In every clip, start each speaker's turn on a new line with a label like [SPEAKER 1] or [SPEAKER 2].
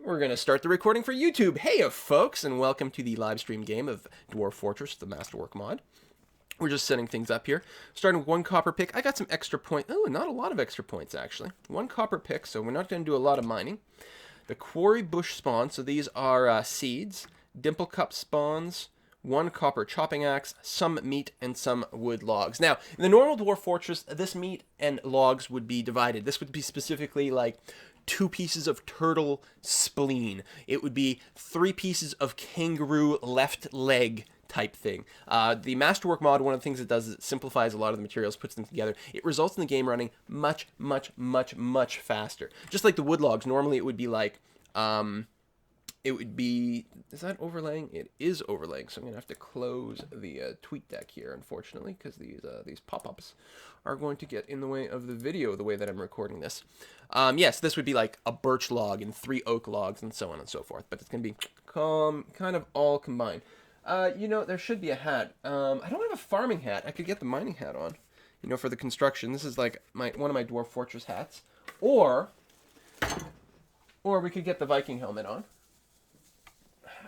[SPEAKER 1] We're going to start the recording for YouTube. Hey, folks, and welcome to the live stream game of Dwarf Fortress, the Masterwork mod. We're just setting things up here. Starting with 1 copper pick. I got some extra points. Oh, not a lot of extra points, actually. 1 copper pick, so we're not going to do a lot of mining. The quarry bush spawns, so these are seeds. Dimple cup spawns. 1 copper chopping axe, some meat, and some wood logs. Now, in the normal Dwarf Fortress, this meat and logs would be divided. This would be specifically like 2 pieces of turtle spleen. It would be 3 pieces of kangaroo left leg type thing. The Masterwork mod, one of the things it does is it simplifies a lot of the materials, puts them together. It results in the game running much faster. Just like the wood logs, normally it would be like, it would be, is that overlaying? It is overlaying, so I'm going to have to close the tweet deck here, unfortunately, because these pop-ups are going to get in the way of the video the way that I'm recording this. Yes, this would be like a birch log and 3 oak logs and so on and so forth, but it's going to be kind of all combined. You know, there should be a hat. I don't have a farming hat. I could get the mining hat on, you know, for the construction. This is like one of my Dwarf Fortress hats. Or we could get the Viking helmet on.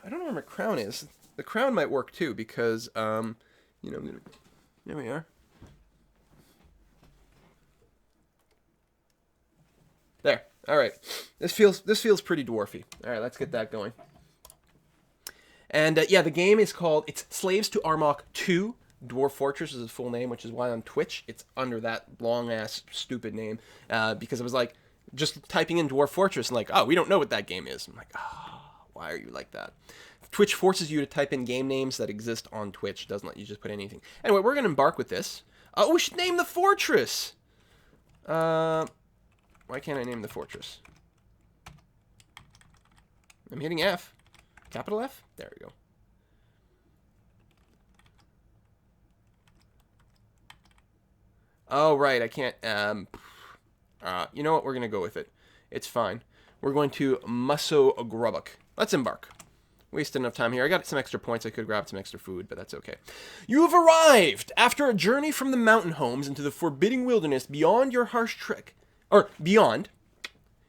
[SPEAKER 1] I don't know where my crown is. The crown might work too because, you know, I'm gonna. There we are. There. All right. This feels pretty dwarfy. All right, let's get that going. And yeah, the game is called, it's Slaves to Armok 2. Dwarf Fortress is its full name, which is why on Twitch it's under that long-ass stupid name. Because it was like, just typing in Dwarf Fortress and like, oh, we don't know what that game is. I'm like, oh, why are you like that? Twitch forces you to type in game names that exist on Twitch. It doesn't let you just put anything. Anyway, we're going to embark with this. Oh, we should name the fortress! Why can't I name the fortress? I'm hitting F. Capital F? There we go. Oh, right, I can't, you know what, we're going to go with it. It's fine. We're going to Musso Grubbuck. Let's embark. Wasted enough time here. I got some extra points. I could grab some extra food, but that's okay. You have arrived! After a journey from the mountain homes into the forbidding wilderness beyond your harsh trek,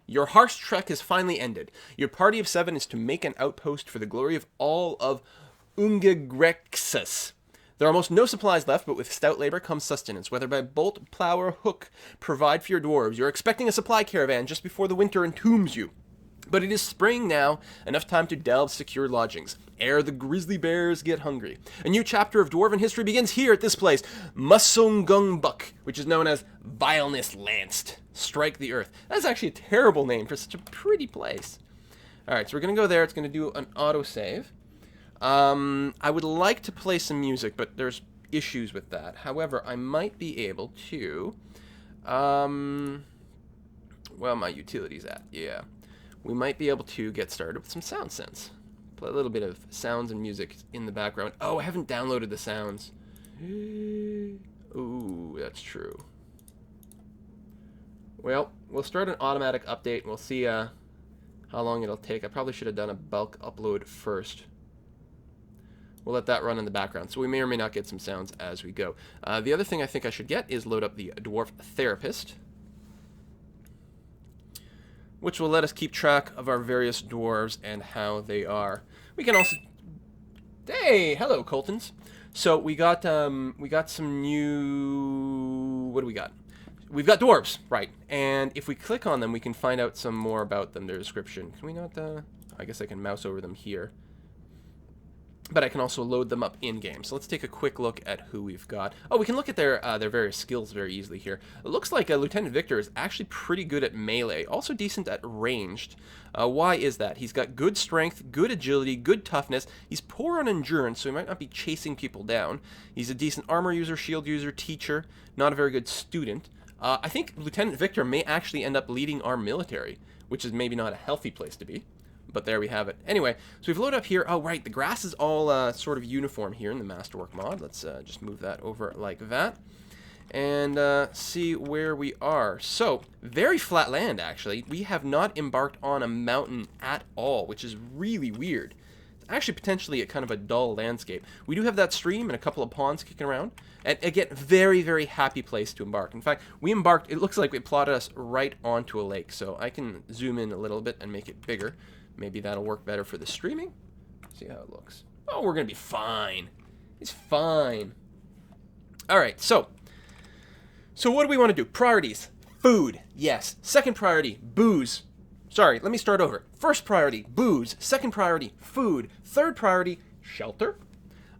[SPEAKER 1] your harsh trek has finally ended. Your party of 7 is to make an outpost for the glory of all of Ungegrexus. There are almost no supplies left, but with stout labor comes sustenance. Whether by bolt, plow, or hook, provide for your dwarves. You're expecting a supply caravan just before the winter entombs you. But it is spring now, enough time to delve secure lodgings, ere the grizzly bears get hungry. A new chapter of dwarven history begins here at this place, Musungungbuk, which is known as Vileness Lanced. Strike the earth. That's actually a terrible name for such a pretty place. Alright, so we're going to go there. It's going to do an autosave. I would like to play some music, but there's issues with that. However, I might be able to... well, my utility's at, yeah. We might be able to get started with some sound sense. Play a little bit of sounds and music in the background. Oh, I haven't downloaded the sounds. Ooh, that's true. Well, we'll start an automatic update, and we'll see how long it'll take. I probably should have done a bulk upload first. We'll let that run in the background, so we may or may not get some sounds as we go. The other thing I think I should get is load up the Dwarf Therapist, which will let us keep track of our various dwarves and how they are. We can also... Hey! Hello, Coltons! So, we got some new... What do we got? We've got dwarves, right. And if we click on them, we can find out some more about them, their description. Can we not... I guess I can mouse over them here. But I can also load them up in-game. So let's take a quick look at who we've got. Oh, we can look at their various skills very easily here. It looks like Lieutenant Victor is actually pretty good at melee, also decent at ranged. Why is that? He's got good strength, good agility, good toughness. He's poor on endurance, so he might not be chasing people down. He's a decent armor user, shield user, teacher, not a very good student. I think Lieutenant Victor may actually end up leading our military, which is maybe not a healthy place to be. But there we have it. Anyway, so we've loaded up here. Oh, right, the grass is all sort of uniform here in the Masterwork mod. Let's just move that over like that. And see where we are. So, very flat land, actually. We have not embarked on a mountain at all, which is really weird. actually potentially a kind of a dull landscape. We do have that stream and a couple of ponds kicking around. And again, very, very happy place to embark. In fact, we embarked, it looks like it plotted us right onto a lake. So I can zoom in a little bit and make it bigger. Maybe that'll work better for the streaming. See how it looks. Oh, we're going to be fine. It's fine. All right, so what do we want to do? Priorities. Food, yes. Second priority, booze. Sorry, let me start over. First priority, booze. Second priority, food. Third priority, shelter.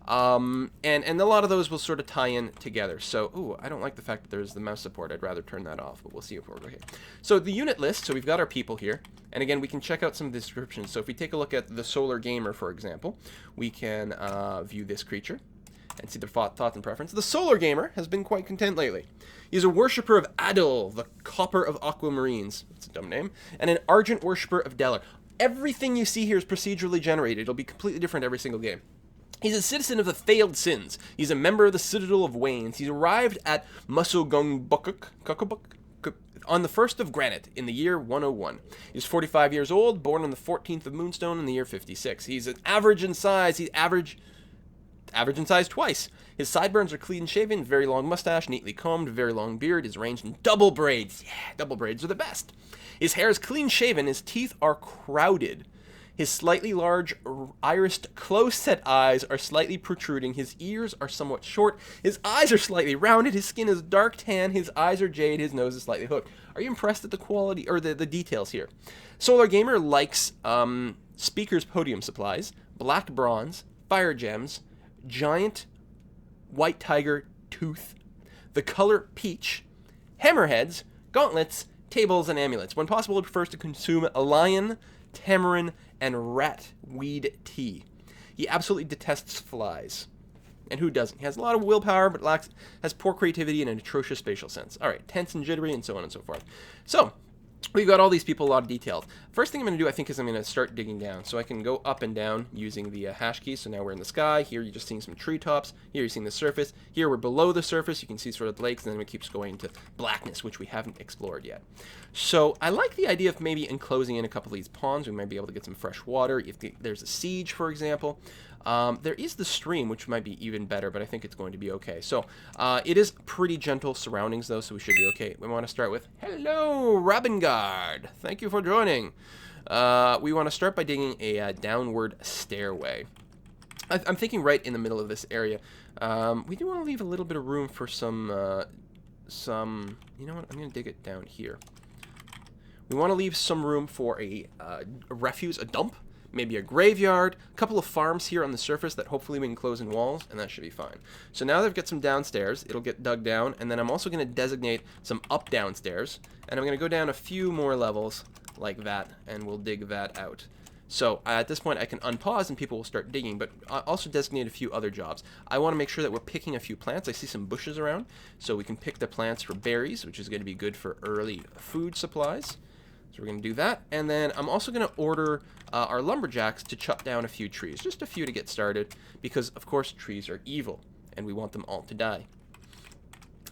[SPEAKER 1] And a lot of those will sort of tie in together. So, ooh, I don't like the fact that there's the mouse support. I'd rather turn that off, but we'll see if we're okay. So the unit list, so we've got our people here. And again, we can check out some of the descriptions. So if we take a look at the Solar Gamer, for example, we can view this creature and see their thoughts and preference. The Solar Gamer has been quite content lately. He's a worshipper of Adil, the Copper of Aquamarines. That's a dumb name. And an ardent worshipper of Deller. Everything you see here is procedurally generated. It'll be completely different every single game. He's a citizen of the Failed Sins. He's a member of the Citadel of Wanes. He's arrived at Musugungbukuk on the 1st of Granite in the year 101. He's 45 years old, born on the 14th of Moonstone in the year 56. He's an average in size. He's average in size twice. His sideburns are clean shaven, very long mustache, neatly combed, very long beard, is arranged in double braids. Yeah, double braids are the best. His hair is clean shaven, his teeth are crowded. His slightly large, irised, close-set eyes are slightly protruding. His ears are somewhat short. His eyes are slightly rounded. His skin is dark tan. His eyes are jade. His nose is slightly hooked. Are you impressed at the quality, or the details here? Solar Gamer likes speakers podium supplies, black bronze, fire gems, giant white tiger tooth, the color peach, hammerheads, gauntlets, tables, and amulets. When possible, he prefers to consume a lion, tamarin, and ratweed tea. He absolutely detests flies. And who doesn't? He has a lot of willpower, but has poor creativity and an atrocious spatial sense. All right, tense and jittery, and so on and so forth. So, we've got all these people, a lot of details. First thing I'm going to do, I think, is I'm going to start digging down. So I can go up and down using the hash key. So now we're in the sky. Here you're just seeing some treetops. Here you're seeing the surface. Here we're below the surface. You can see sort of the lakes, and then it keeps going to blackness, which we haven't explored yet. So I like the idea of maybe enclosing in a couple of these ponds. We might be able to get some fresh water. If there's a siege, for example. There is the stream, which might be even better, but I think it's going to be okay. So it is pretty gentle surroundings, though, so we should be okay. We want to start with, hello, Rabengard. Thank you for joining. We want to start by digging a downward stairway. I'm thinking right in the middle of this area. We do want to leave a little bit of room for some, you know what, I'm going to dig it down here. We want to leave some room for a refuse, a dump. Maybe a graveyard, a couple of farms here on the surface that hopefully we can close in walls, and that should be fine. So now that I've got some downstairs, it'll get dug down, and then I'm also going to designate some up downstairs, and I'm going to go down a few more levels like that, and we'll dig that out. So at this point I can unpause and people will start digging, but I'll also designate a few other jobs. I want to make sure that we're picking a few plants. I see some bushes around, so we can pick the plants for berries, which is going to be good for early food supplies. So we're going to do that, and then I'm also going to order our lumberjacks to chop down a few trees, just a few to get started, because of course trees are evil, and we want them all to die.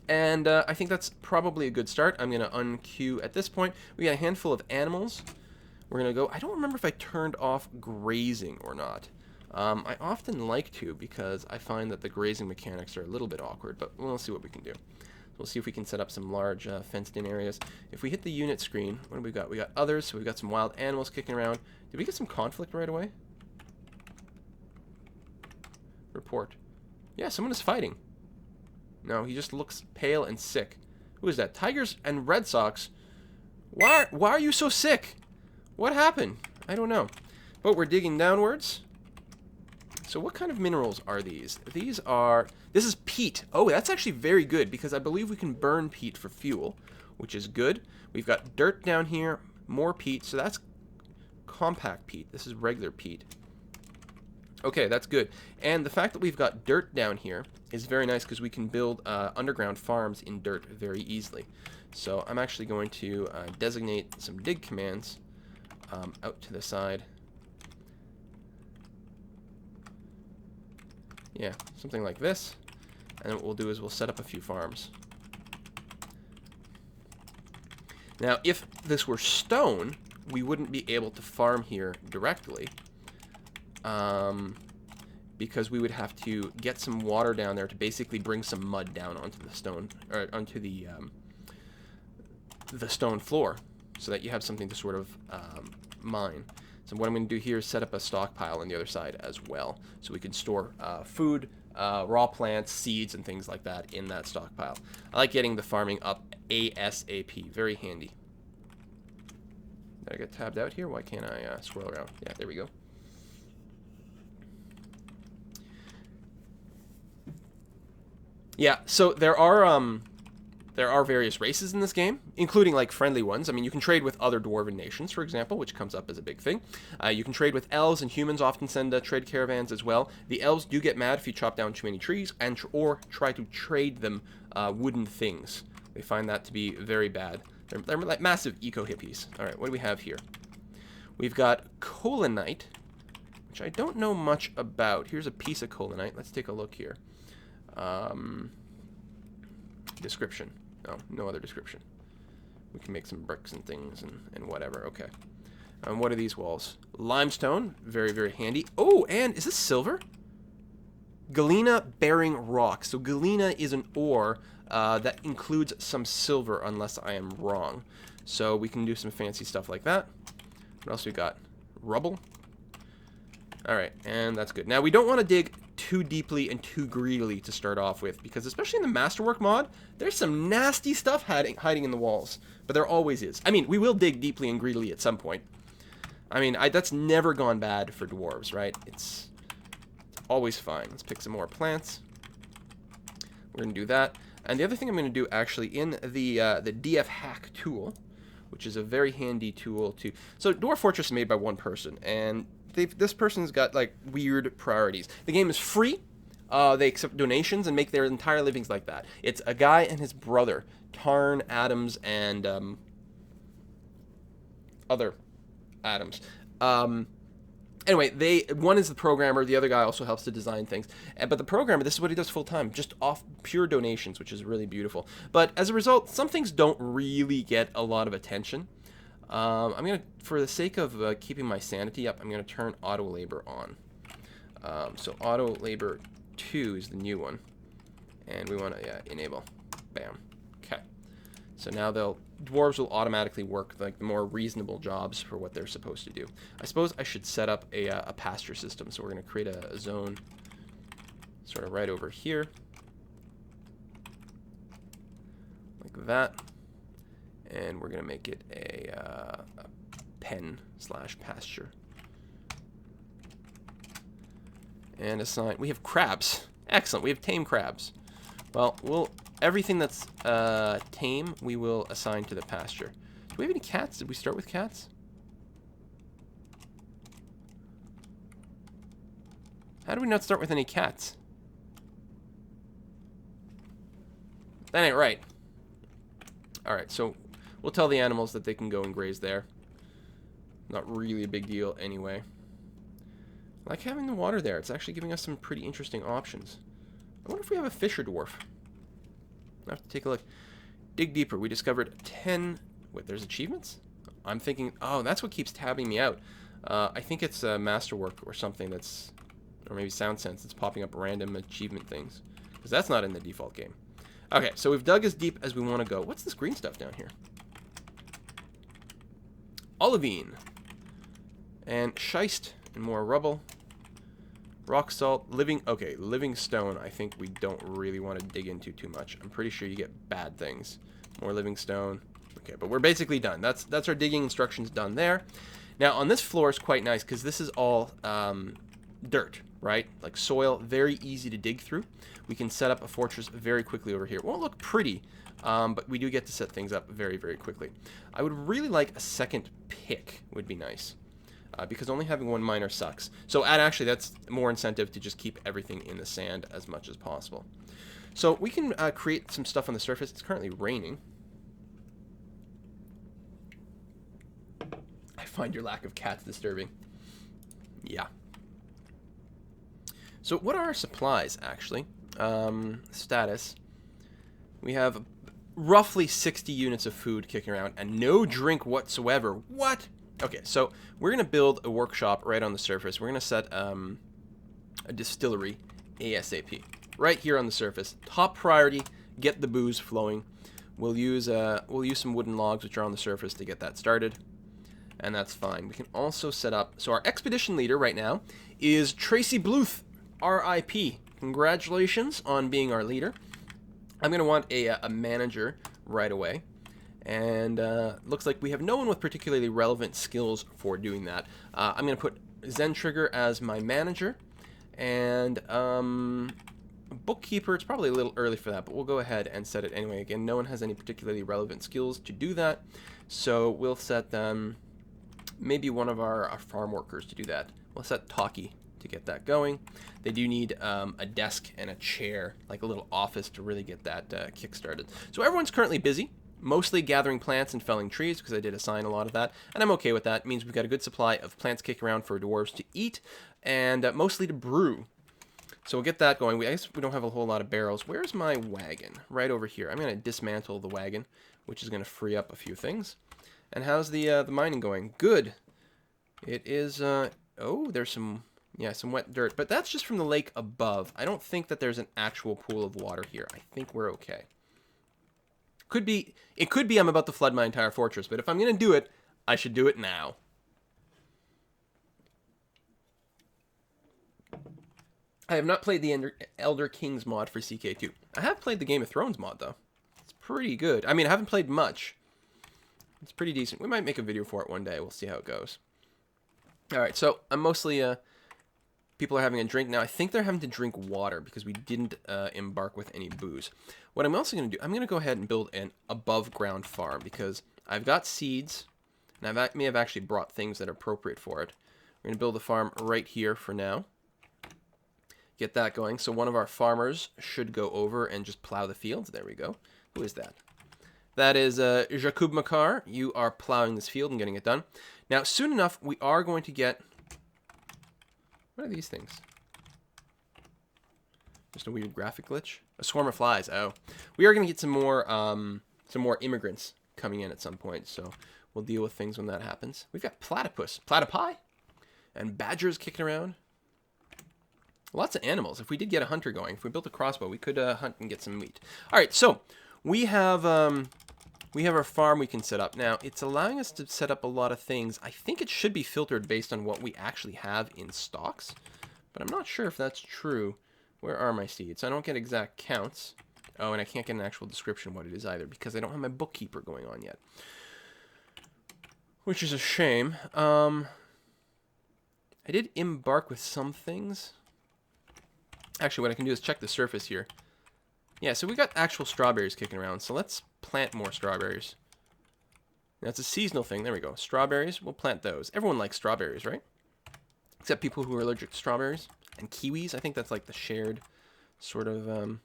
[SPEAKER 1] And I think that's probably a good start. I'm going to unqueue at this point. We got a handful of animals. We're going to go, I don't remember if I turned off grazing or not. I often like to, because I find that the grazing mechanics are a little bit awkward, but we'll see what we can do. We'll see if we can set up some large fenced-in areas. If we hit the unit screen, what do we got? We got others, so we've got some wild animals kicking around. Did we get some conflict right away? Report. Yeah, someone is fighting. No, he just looks pale and sick. Who is that? Tigers and Red Sox? Why are you so sick? What happened? I don't know. But we're digging downwards. So what kind of minerals are these? This is peat. Oh, that's actually very good, because I believe we can burn peat for fuel, which is good. We've got dirt down here, more peat, so that's compact peat. This is regular peat. Okay, that's good. And the fact that we've got dirt down here is very nice, because we can build underground farms in dirt very easily. So I'm actually going to designate some dig commands out to the side. Yeah, something like this. And then what we'll do is we'll set up a few farms. Now, if this were stone, we wouldn't be able to farm here directly. because we would have to get some water down there to basically bring some mud down onto the stone, or onto the stone floor, so that you have something to sort of mine. So what I'm going to do here is set up a stockpile on the other side as well, so we can store food, raw plants, seeds, and things like that in that stockpile. I like getting the farming up ASAP. Very handy. Did I get tabbed out here? Why can't I scroll around? Yeah, there we go. Yeah, so there are various races in this game, including like friendly ones. I mean, you can trade with other dwarven nations, for example, which comes up as a big thing. You can trade with elves, and humans often send trade caravans as well. The elves do get mad if you chop down too many trees or try to trade them wooden things. They find that to be very bad. They're like massive eco-hippies. All right, what do we have here? We've got Colinite, which I don't know much about. Here's a piece of Colinite. Let's take a look here. Description. Oh, no other description. We can make some bricks and things and whatever. Okay. What are these walls? Limestone. Very, very handy. Oh, and is this silver? Galena-bearing rock. So galena is an ore that includes some silver, unless I am wrong. So we can do some fancy stuff like that. What else we got? Rubble. Alright, and that's good. Now, we don't want to dig too deeply and too greedily to start off with, because especially in the Masterwork mod, there's some nasty stuff hiding in the walls. But there always is. I mean, we will dig deeply and greedily at some point. I mean, that's never gone bad for dwarves, right? It's always fine. Let's pick some more plants. We're going to do that. And the other thing I'm going to do, actually, in the DF hack tool, which is a very handy tool to... So, Dwarf Fortress is made by one person, and this person's got, like, weird priorities. The game is free. They accept donations and make their entire livings like that. It's a guy and his brother, Tarn Adams, and other Adams. Anyway, one is the programmer, the other guy also helps to design things. But the programmer, this is what he does full time, just off pure donations, which is really beautiful. But as a result, some things don't really get a lot of attention. I'm going to, for the sake of keeping my sanity up, I'm going to turn auto labor on. So auto labor 2 is the new one. And we want to enable. Bam. Okay. So now dwarves will automatically work like the more reasonable jobs for what they're supposed to do. I suppose I should set up a pasture system. So we're going to create a zone sort of right over here. Like that. And we're going to make it a pen/pasture. And assign. We have crabs. Excellent. We have tame crabs. Well, everything that's tame, we will assign to the pasture. Do we have any cats? Did we start with cats? How do we not start with any cats? That ain't right. Alright, so we'll tell the animals that they can go and graze there. Not really a big deal anyway. I like having the water there. It's actually giving us some pretty interesting options. I wonder if we have a fisher dwarf. I'll have to take a look. Dig deeper. We discovered 10... Wait, there's achievements? I'm thinking... Oh, that's what keeps tabbing me out. I think it's Masterwork or something that's... Or maybe SoundSense that's popping up random achievement things. Because that's not in the default game. Okay, so we've dug as deep as we want to go. What's this green stuff down here? Olivine. And schist and more rubble. Rock salt, living stone, I think we don't really want to dig into too much. I'm pretty sure you get bad things. More living stone. Okay, but we're basically done. That's our digging instructions done there. Now, on this floor is quite nice because this is all dirt, right? Like soil, very easy to dig through. We can set up a fortress very quickly over here. It won't look pretty, but we do get to set things up very, very quickly. I would really like a second pick would be nice. Because only having one miner sucks. So actually, that's more incentive to just keep everything in the sand as much as possible. So we can create some stuff on the surface. It's currently raining. I find your lack of cats disturbing. Yeah. So what are our supplies, actually? Status. We have roughly 60 units of food kicking around and no drink whatsoever. What? Okay, so we're going to build a workshop right on the surface. We're going to set a distillery ASAP. Right here on the surface. Top priority, get the booze flowing. We'll use some wooden logs which are on the surface to get that started. And that's fine. We can also set up... So our expedition leader right now is Tracy Bluth, R.I.P. Congratulations on being our leader. I'm going to want a manager right away. And looks like we have no one with particularly relevant skills for doing that. I'm going to put Zen Trigger as my manager. And bookkeeper, it's probably a little early for that, but we'll go ahead and set it anyway. Again, no one has any particularly relevant skills to do that. So we'll set them... maybe one of our farm workers to do that. We'll set Talkie to get that going. They do need a desk and a chair, like a little office to really get that kick-started. So everyone's currently busy, mostly gathering plants and felling trees, because I did assign a lot of that, and I'm okay with that. It means we've got a good supply of plants kicking around for dwarves to eat, and mostly to brew. So we'll get that going. I guess we don't have a whole lot of barrels. Where's my wagon? Right over here. I'm going to dismantle the wagon, which is going to free up a few things. And how's the mining going? Good. It is, oh, there's some wet dirt. But that's just from the lake above. I don't think that there's an actual pool of water here. I think we're okay. It could be I'm about to flood my entire fortress, but if I'm going to do it, I should do it now. I have not played the Elder Kings mod for CK2. I have played the Game of Thrones mod, though. It's pretty good. I mean, I haven't played much. It's pretty decent. We might make a video for it one day. We'll see how it goes. Alright, so I'm mostly... people are having a drink. Now, I think they're having to drink water because we didn't embark with any booze. What I'm also going to do, I'm going to go ahead and build an above-ground farm because I've got seeds, and I may have actually brought things that are appropriate for it. We're going to build a farm right here for now. Get that going. So one of our farmers should go over and just plow the fields. There we go. Who is that? That is Jakub Makar. You are plowing this field and getting it done. Now, soon enough, we are going to get... What are these things? Just a weird graphic glitch? A swarm of flies. Oh. We are going to get some more immigrants coming in at some point, so we'll deal with things when that happens. We've got platypus. Platypi? And badgers kicking around. Lots of animals. If we did get a hunter going, if we built a crossbow, we could hunt and get some meat. All right, so we have our farm we can set up. Now, it's allowing us to set up a lot of things. I think it should be filtered based on what we actually have in stocks, but I'm not sure if that's true. Where are my seeds? I don't get exact counts. Oh, and I can't get an actual description of what it is either because I don't have my bookkeeper going on yet, which is a shame. I did embark with some things. Actually, what I can do is check the surface here. Yeah, so we got actual strawberries kicking around, so let's plant more strawberries. That's a seasonal thing. There we go. Strawberries, we'll plant those. Everyone likes strawberries, right? Except people who are allergic to strawberries. And kiwis, I think that's like the shared sort of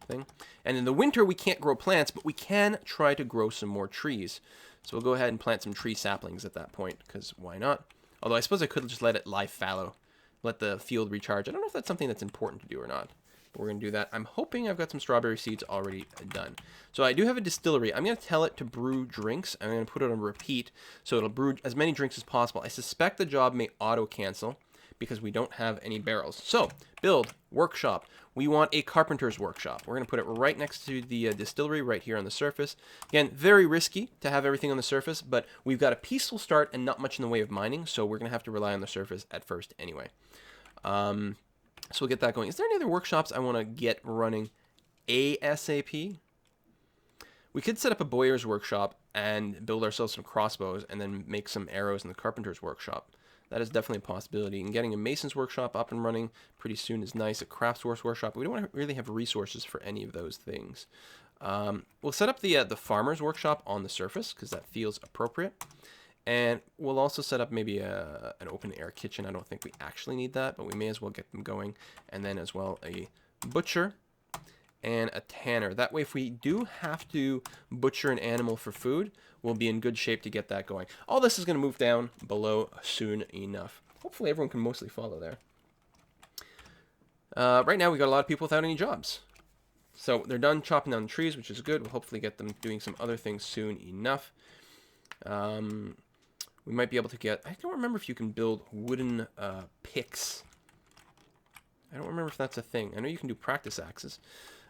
[SPEAKER 1] thing. And in the winter, we can't grow plants, but we can try to grow some more trees. So we'll go ahead and plant some tree saplings at that point, because why not? Although I suppose I could just let it lie fallow. Let the field recharge. I don't know if that's something that's important to do or not. But we're going to do that. I'm hoping I've got some strawberry seeds already done. So I do have a distillery. I'm going to tell it to brew drinks. I'm going to put it on repeat so it'll brew as many drinks as possible. I suspect the job may auto-cancel because we don't have any barrels. So, build, workshop. We want a carpenter's workshop. We're going to put it right next to the distillery right here on the surface. Again, very risky to have everything on the surface, but we've got a peaceful start and not much in the way of mining, so we're going to have to rely on the surface at first anyway. So we'll get that going. Is there any other workshops I want to get running ASAP? We could set up a bowyer's workshop and build ourselves some crossbows and then make some arrows in the carpenter's workshop. That is definitely a possibility. And getting a mason's workshop up and running pretty soon is nice. A craftsworks workshop. We don't really have resources for any of those things. We'll set up the farmer's workshop on the surface because that feels appropriate. And we'll also set up maybe an open-air kitchen. I don't think we actually need that, but we may as well get them going. And then as well a butcher and a tanner. That way, if we do have to butcher an animal for food, we'll be in good shape to get that going. All this is going to move down below soon enough. Hopefully, everyone can mostly follow there. Right now, we got a lot of people without any jobs. So they're done chopping down the trees, which is good. We'll hopefully get them doing some other things soon enough. we might be able to get... I don't remember if you can build wooden picks. I don't remember if that's a thing. I know you can do practice axes.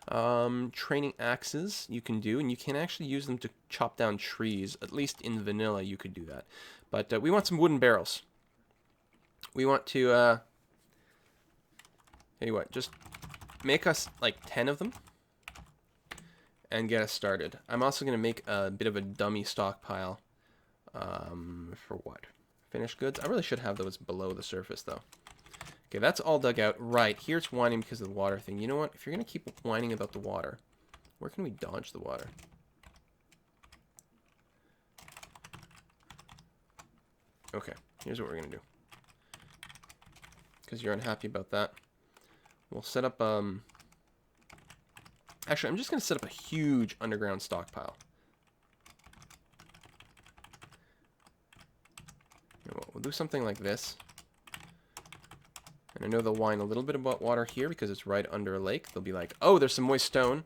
[SPEAKER 1] Training axes you can do, and you can actually use them to chop down trees. At least in vanilla you could do that. But we want some wooden barrels. We want to... tell you what, just make us like 10 of them and get us started. I'm also going to make a bit of a dummy stockpile. For what? Finished goods? I really should have those below the surface, though. Okay, that's all dug out. Right, here it's whining because of the water thing. You know what? If you're going to keep whining about the water, where can we dodge the water? Okay, here's what we're going to do. Because you're unhappy about that. We'll set up, actually, I'm just going to set up a huge underground stockpile. We'll do something like this. And I know they'll whine a little bit about water here because it's right under a lake. They'll be like, oh, there's some moist stone.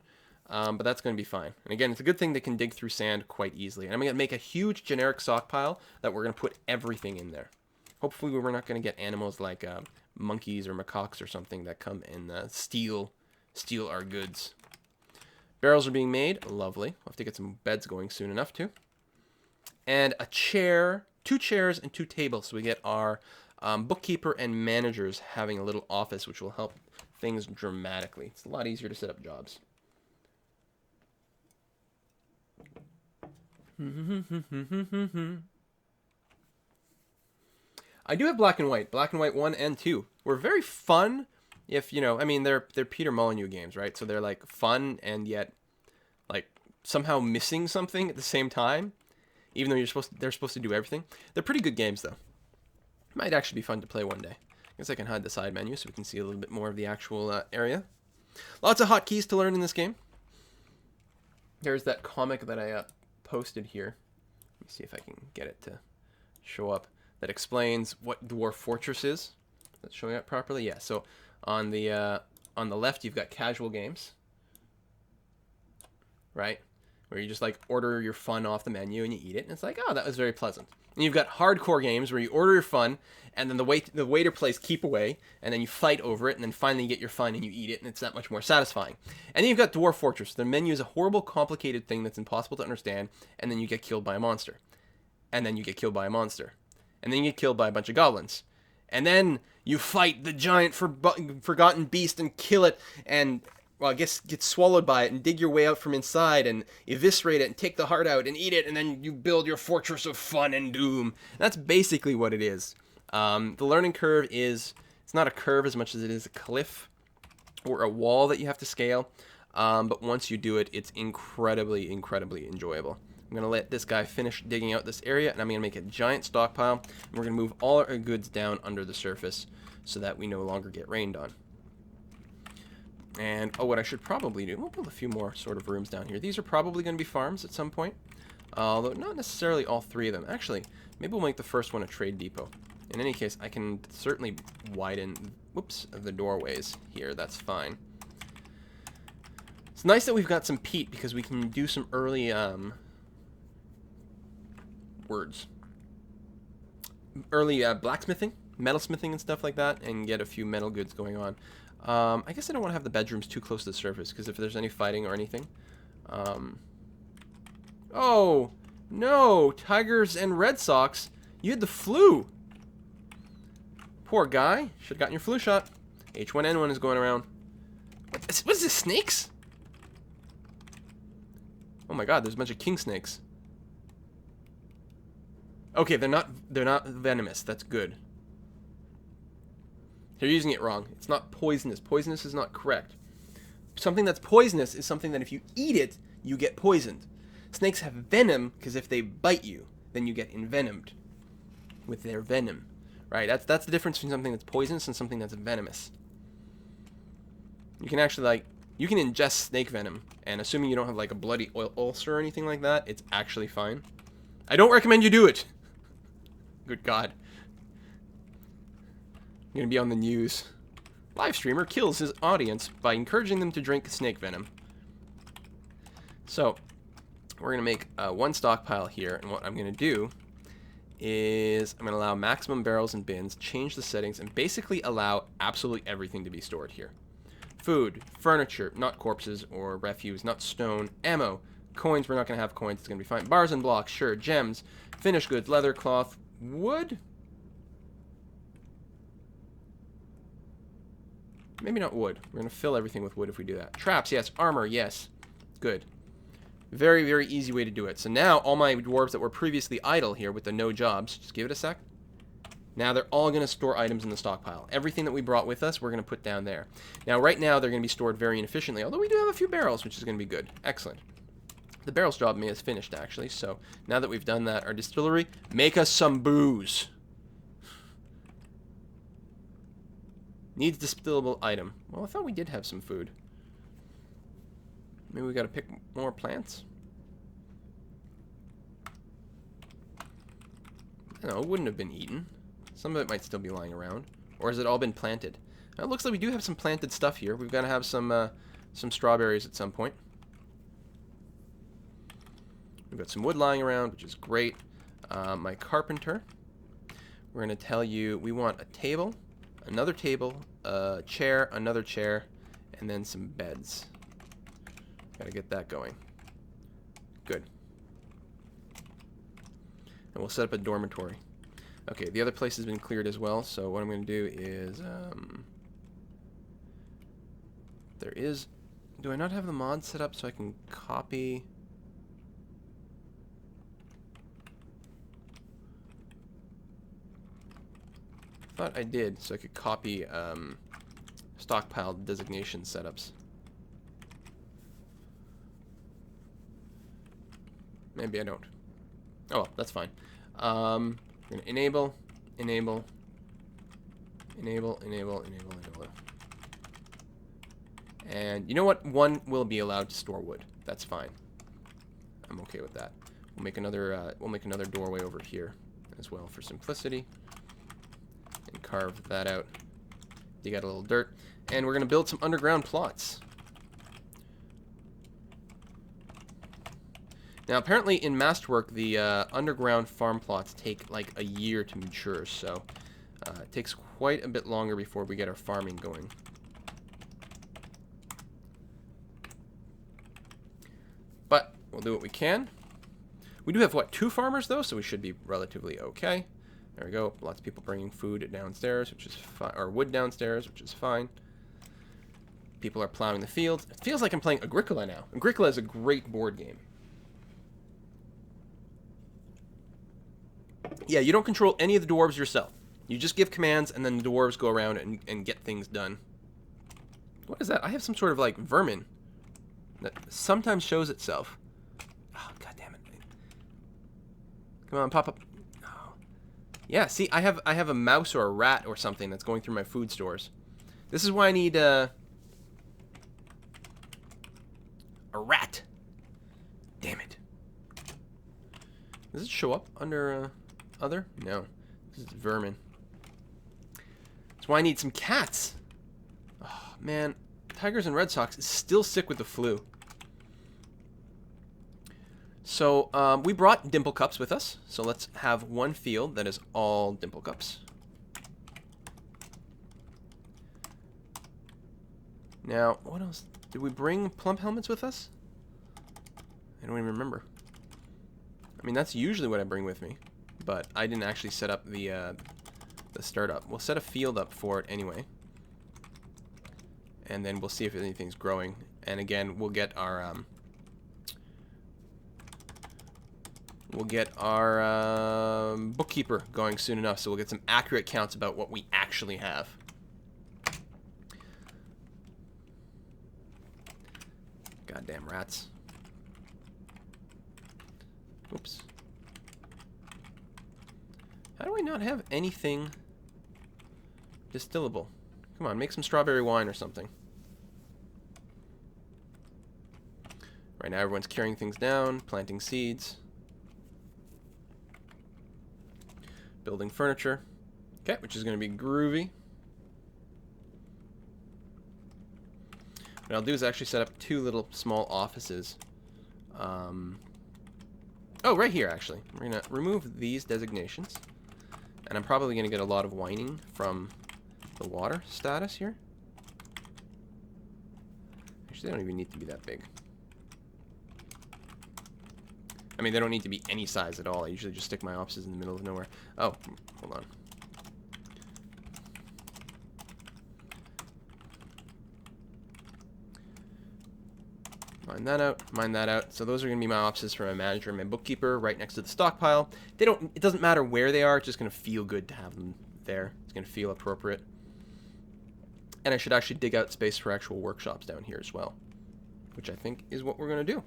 [SPEAKER 1] But that's going to be fine. And again, it's a good thing they can dig through sand quite easily. And I'm going to make a huge generic stockpile that we're going to put everything in there. Hopefully we're not going to get animals like monkeys or macaques or something that come and steal our goods. Barrels are being made. Lovely. We'll have to get some beds going soon enough too. And a chair, 2 chairs and 2 tables. So we get our bookkeeper and managers having a little office, which will help things dramatically. It's a lot easier to set up jobs. I do have black and white 1 and 2. We're very fun if, you know, I mean, they're Peter Molyneux games, right? So they're like fun and yet like somehow missing something at the same time, even though they're supposed to do everything. They're pretty good games though. Might actually be fun to play one day. I guess I can hide the side menu so we can see a little bit more of the actual area. Lots of hotkeys to learn in this game. There's that comic that I posted here. Let me see if I can get it to show up. That explains what Dwarf Fortress is. That's showing up properly. Yeah. So on the left you've got casual games, right? Where you just like order your fun off the menu and you eat it, and it's like, oh, that was very pleasant. And you've got hardcore games where you order your fun, and then the waiter plays keep away, and then you fight over it, and then finally you get your fun and you eat it, and it's that much more satisfying. And then you've got Dwarf Fortress. The menu is a horrible, complicated thing that's impossible to understand, and then you get killed by a monster. And then you get killed by a monster. And then you get killed by a bunch of goblins. And then you fight the giant forgotten beast and kill it, and, well, I guess get swallowed by it and dig your way out from inside and eviscerate it and take the heart out and eat it, and then you build your fortress of fun and doom. And that's basically what it is. The learning curve is, it's not a curve as much as it is a cliff or a wall that you have to scale. But once you do it, it's incredibly, incredibly enjoyable. I'm going to let this guy finish digging out this area, and I'm going to make a giant stockpile, and we're going to move all our goods down under the surface so that we no longer get rained on. And, oh, what I should probably do, we'll build a few more sort of rooms down here. These are probably going to be farms at some point, although not necessarily all 3 of them. Actually, maybe we'll make the first one a trade depot. In any case, I can certainly widen, whoops, the doorways here. That's fine. It's nice that we've got some peat because we can do some early, blacksmithing, metalsmithing and stuff like that, and get a few metal goods going on. I guess I don't want to have the bedrooms too close to the surface, because if there's any fighting or anything... Oh, no! Tigers and Red Sox! You had the flu! Poor guy. Should have gotten your flu shot. H1N1 is going around. What is this, snakes? Oh my god, there's a bunch of king snakes. Okay, they're not venomous. That's good. They're using it wrong. It's not poisonous. Poisonous is not correct. Something that's poisonous is something that if you eat it, you get poisoned. Snakes have venom because if they bite you, then you get envenomed with their venom. Right? That's the difference between something that's poisonous and something that's venomous. You can actually, like, you can ingest snake venom, and assuming you don't have, like, a bloody ulcer or anything like that, it's actually fine. I don't recommend you do it! Good God. I'm gonna be on the news. Live streamer kills his audience by encouraging them to drink snake venom. So, we're gonna make one stockpile here, and what I'm gonna do is I'm going to allow maximum barrels and bins, change the settings, and basically allow absolutely everything to be stored here. Food, furniture, not corpses or refuse, not stone, ammo, coins, we're not going to have coins, it's going to be fine. Bars and blocks, sure, gems, finished goods, leather, cloth, wood. Maybe not wood. We're going to fill everything with wood if we do that. Traps, yes. Armor, yes. Good. Very, very easy way to do it. So now all my dwarves that were previously idle here with the no jobs, just give it a sec. Now they're all going to store items in the stockpile. Everything that we brought with us, we're going to put down there. Now right now they're going to be stored very inefficiently, although we do have a few barrels, which is going to be good. Excellent. The barrels job is finished actually, so now that we've done that, our distillery, make us some booze. Needs distillable item. Well, I thought we did have some food. Maybe we got to pick more plants? No, it wouldn't have been eaten. Some of it might still be lying around. Or has it all been planted? Now, it looks like we do have some planted stuff here. We've got to have some strawberries at some point. We've got some wood lying around, which is great. My carpenter. We're going to tell you we want a table, another table, a chair, another chair, and then some beds. Got to get that going. Good. And we'll set up a dormitory. Okay, the other place has been cleared as well, so what I'm going to do is, there is, do I not have the mod set up so I can copy? I thought I did, so I could copy stockpile designation setups. Maybe I don't. Oh, well, that's fine. We're going to enable. And you know what? One will be allowed to store wood. That's fine. I'm okay with that. We'll make another doorway over here as well for simplicity. And carve that out. Dig out a little dirt. And we're going to build some underground plots. Now, apparently in Masterwork, the underground farm plots take like a year to mature, so it takes quite a bit longer before we get our farming going. But we'll do what we can. We do have, what, 2 farmers, though, so we should be relatively okay. There we go. Lots of people bringing food downstairs, which is fine, or wood downstairs, which is fine. People are plowing the fields. It feels like I'm playing Agricola now. Agricola is a great board game. Yeah, you don't control any of the dwarves yourself. You just give commands, and then the dwarves go around and get things done. What is that? I have some sort of, like, vermin that sometimes shows itself. Oh, God damn it. Come on, pop up. Oh. Yeah, see, I have a mouse or a rat or something that's going through my food stores. This is why I need a rat. Damn it. Does it show up under... Other? No. This is vermin. That's why I need some cats. Oh, man. Tigers and Red Sox is still sick with the flu. So, we brought dimple cups with us. So let's have one field that is all dimple cups. Now, what else? Did we bring plump helmets with us? I don't even remember. I mean, that's usually what I bring with me. But I didn't actually set up the startup. We'll set a field up for it anyway. And then we'll see if anything's growing. And again, we'll get our bookkeeper going soon enough, so we'll get some accurate counts about what we actually have. Goddamn rats. Oops. How do I not have anything distillable? Come on, make some strawberry wine or something. Right now everyone's carrying things down, planting seeds. Building furniture. Okay, which is going to be groovy. What I'll do is actually set up 2 little small offices. Oh, right here, actually. We're going to remove these designations. And I'm probably going to get a lot of whining from the water status here. Actually, they don't even need to be that big. I mean, they don't need to be any size at all. I usually just stick my offices in the middle of nowhere. Oh, hold on. Mine that out, mine that out. So those are going to be my offices for my manager and my bookkeeper right next to the stockpile. It doesn't matter where they are, it's just going to feel good to have them there. It's going to feel appropriate. And I should actually dig out space for actual workshops down here as well, which I think is what we're going to do.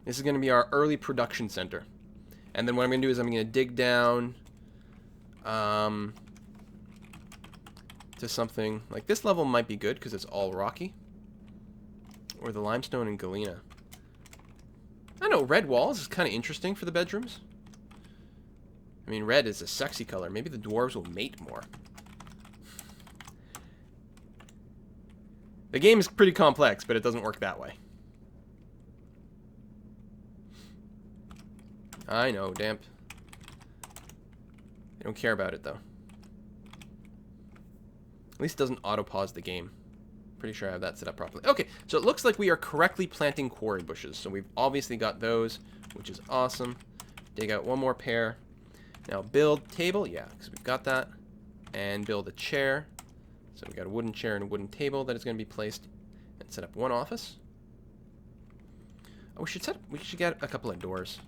[SPEAKER 1] This is going to be our early production center. And then what I'm going to do is I'm going to dig down to something like this level might be good because it's all rocky. Or the limestone and galena. I know, red walls is kind of interesting for the bedrooms. I mean, red is a sexy color. Maybe the dwarves will mate more. The game is pretty complex, but it doesn't work that way. I know, damp. I don't care about it, though. At least it doesn't auto-pause the game. Pretty sure I have that set up properly. Okay, so it looks like we are correctly planting quarry bushes. So we've obviously got those, which is awesome. Dig out one more pair. Now build table, yeah, because we've got that. And build a chair. So we've got a wooden chair and a wooden table that is going to be placed and set up one office. Oh, we should get a couple of doors.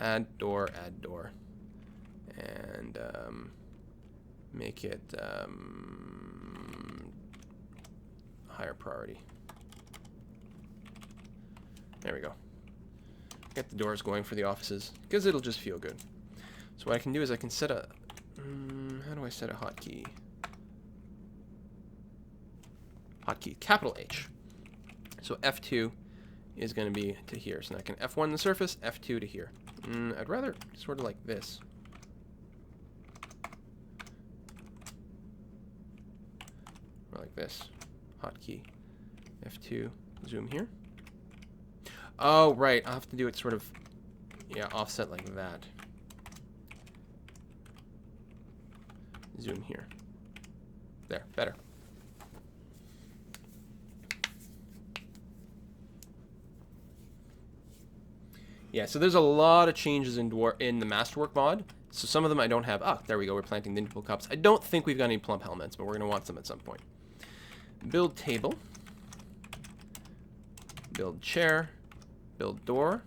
[SPEAKER 1] Add door, and make it higher priority. There we go. Get the doors going for the offices because it'll just feel good. So what I can do is I can set a how do I set a hotkey? Hotkey, capital H. So F2 is going to be to here. So now I can F1 the surface, F2 to here. I'd rather sort of like this. Or like this. Hotkey. F2. Zoom here. Oh, right. I'll have to do it sort of, yeah, offset like that. Zoom here. There. Better. Yeah, so there's a lot of changes in the Masterwork mod. So some of them I don't have. Ah, there we go. We're planting the nipple cups. I don't think we've got any plump helmets, but we're going to want some at some point. Build table. Build chair. Build door.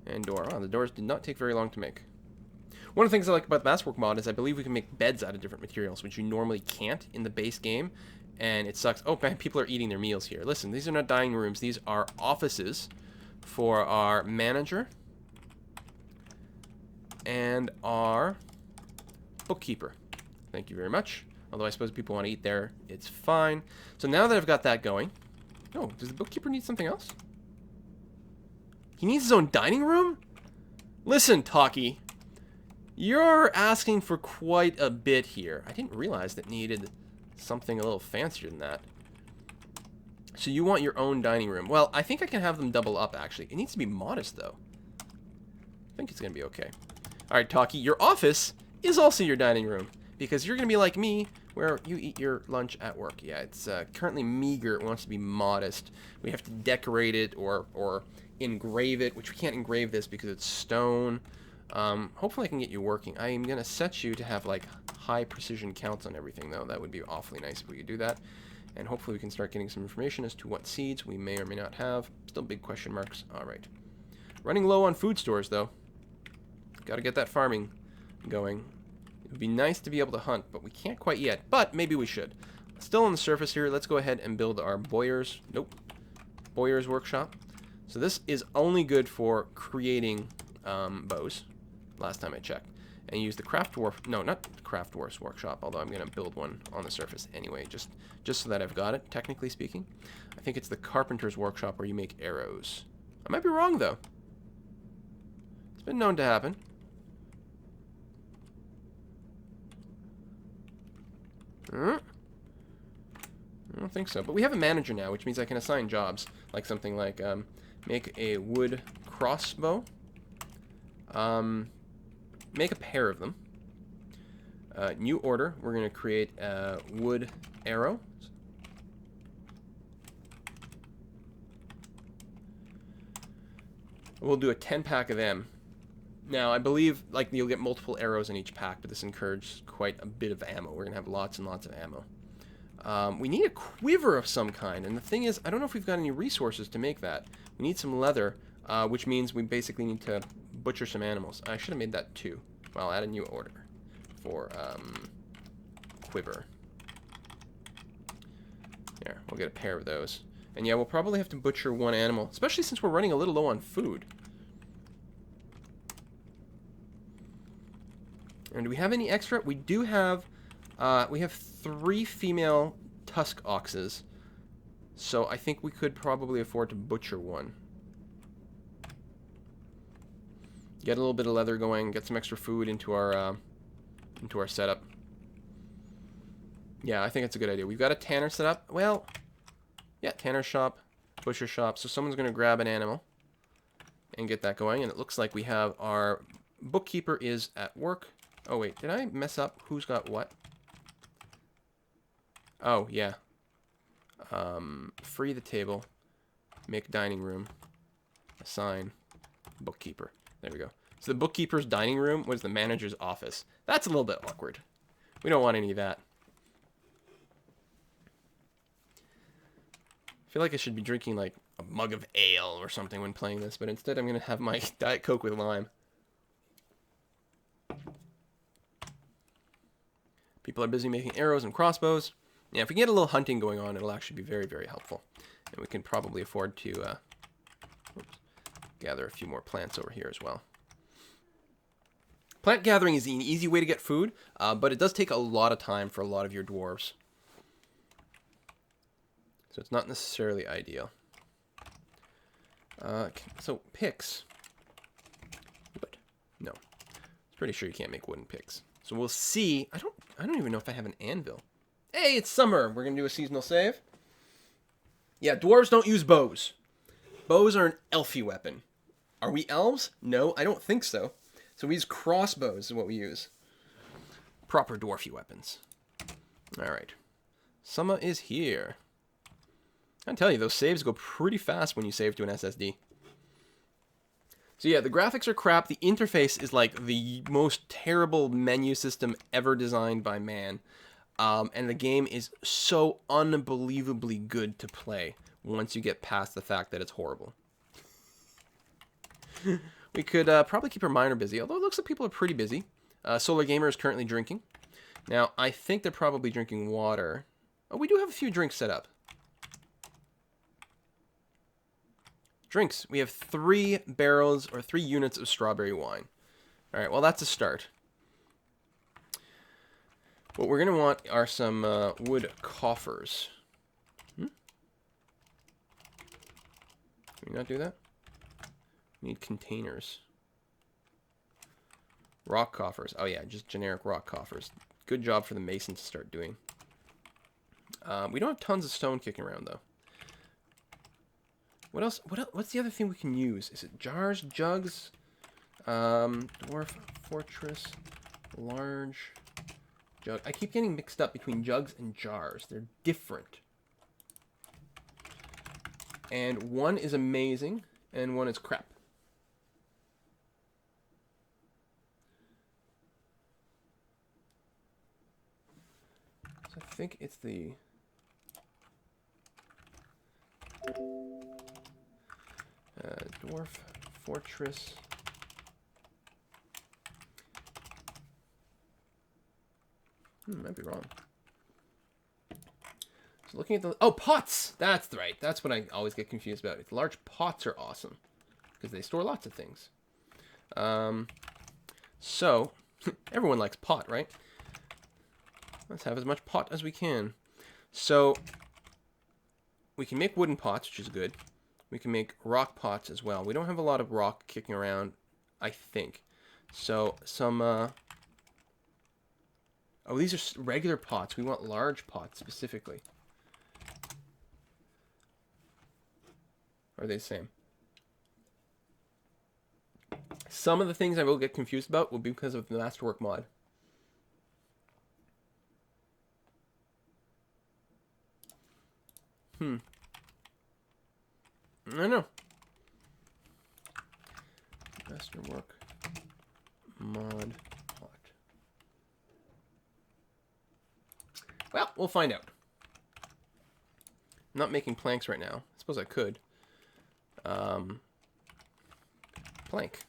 [SPEAKER 1] And door. Oh, the doors did not take very long to make. One of the things I like about the Masterwork mod is I believe we can make beds out of different materials, which you normally can't in the base game. And it sucks. Oh, man, people are eating their meals here. Listen, these are not dining rooms. These are offices for our manager and our bookkeeper. Thank you very much. Although I suppose people want to eat there, it's fine. So now that I've got that going... Oh, does the bookkeeper need something else? He needs his own dining room? Listen, Taki. You're asking for quite a bit here. I didn't realize that needed something a little fancier than that. So you want your own dining room. Well, I think I can have them double up, actually. It needs to be modest, though. I think it's going to be okay. All right, Taki, your office is also your dining room. Because you're going to be like me, where you eat your lunch at work. Yeah, it's currently meager. It wants to be modest. We have to decorate it or engrave it, which we can't engrave this because it's stone. Hopefully I can get you working. I am going to set you to have, like, high precision counts on everything, though. That would be awfully nice if we could do that. And hopefully we can start getting some information as to what seeds we may or may not have. Still big question marks. All right. Running low on food stores, though. Got to get that farming going. It would be nice to be able to hunt, but we can't quite yet. But maybe we should. Still on the surface here, let's go ahead and build our Boyer's... Nope. Boyer's workshop. So this is only good for creating bows, last time I checked. And use the Craft Dwarf... No, not Craft Dwarf's workshop, although I'm going to build one on the surface anyway, just so that I've got it, technically speaking. I think it's the Carpenter's workshop where you make arrows. I might be wrong, though. It's been known to happen. I don't think so. But we have a manager now, which means I can assign jobs. Like something like, make a wood crossbow. Make a pair of them. New order. We're going to create a wood arrow. We'll do a 10-pack of them. Now, I believe like you'll get multiple arrows in each pack, but this encourages quite a bit of ammo. We're going to have lots and lots of ammo. We need a quiver of some kind, and the thing is, I don't know if we've got any resources to make that. We need some leather, which means we basically need to butcher some animals. I should have made that 2. Well, I'll add a new order for quiver. There, we'll get a pair of those. And yeah, we'll probably have to butcher 1 animal, especially since we're running a little low on food. And do we have any extra? We do have, we have 3 female tusk oxes. So I think we could probably afford to butcher 1. Get a little bit of leather going, get some extra food into our setup. Yeah, I think it's a good idea. We've got a tanner set up. Well, yeah, tanner shop, butcher shop. So someone's going to grab an animal and get that going. And it looks like we have our bookkeeper is at work. Oh, wait, did I mess up? Who's got what? Oh, yeah. Free the table. Make dining room. Assign bookkeeper. There we go. So the bookkeeper's dining room was the manager's office. That's a little bit awkward. We don't want any of that. I feel like I should be drinking like a mug of ale or something when playing this, but instead I'm going to have my Diet Coke with lime. People are busy making arrows and crossbows. Yeah, if we can get a little hunting going on, it'll actually be very, very helpful. And we can probably afford to gather a few more plants over here as well. Plant gathering is an easy way to get food, but it does take a lot of time for a lot of your dwarves. So it's not necessarily ideal. So picks. Wood. No. I'm pretty sure you can't make wooden picks. So we'll see. I don't even know if I have an anvil. Hey, it's summer. We're going to do a seasonal save. Yeah, dwarves don't use bows. Bows are an elfy weapon. Are we elves? No, I don't think so. So we use crossbows is what we use. Proper dwarfy weapons. All right. Summer is here. I tell you, those saves go pretty fast when you save to an SSD. So yeah, the graphics are crap. The interface is like the most terrible menu system ever designed by man. And the game is so unbelievably good to play once you get past the fact that it's horrible. We could probably keep our miner busy, although it looks like people are pretty busy. Solar Gamer is currently drinking. Now, I think they're probably drinking water. Oh, we do have a few drinks set up. Drinks. We have 3 barrels or 3 units of strawberry wine. All right, well, that's a start. What we're going to want are some wood coffers. Can we not do that? We need containers. Rock coffers. Oh, yeah, just generic rock coffers. Good job for the mason to start doing. We don't have tons of stone kicking around, though. What else? What's the other thing we can use? Is it jars, jugs? Dwarf, fortress, large, jug. I keep getting mixed up between jugs and jars. They're different. And one is amazing, and one is crap. So I think it's the... Dwarf, fortress. Might be wrong. So looking at the... Oh, pots! That's right. That's what I always get confused about. Large pots are awesome because they store lots of things. So, everyone likes pot, right? Let's have as much pot as we can. So, we can make wooden pots, which is good. We can make rock pots as well. We don't have a lot of rock kicking around, I think. So, some... Oh, these are regular pots. We want large pots, specifically. Or are they the same? Some of the things I will get confused about will be because of the Masterwork mod. I don't know. Masterwork mod plot. Well, we'll find out. I'm not making planks right now. I suppose I could. Plank.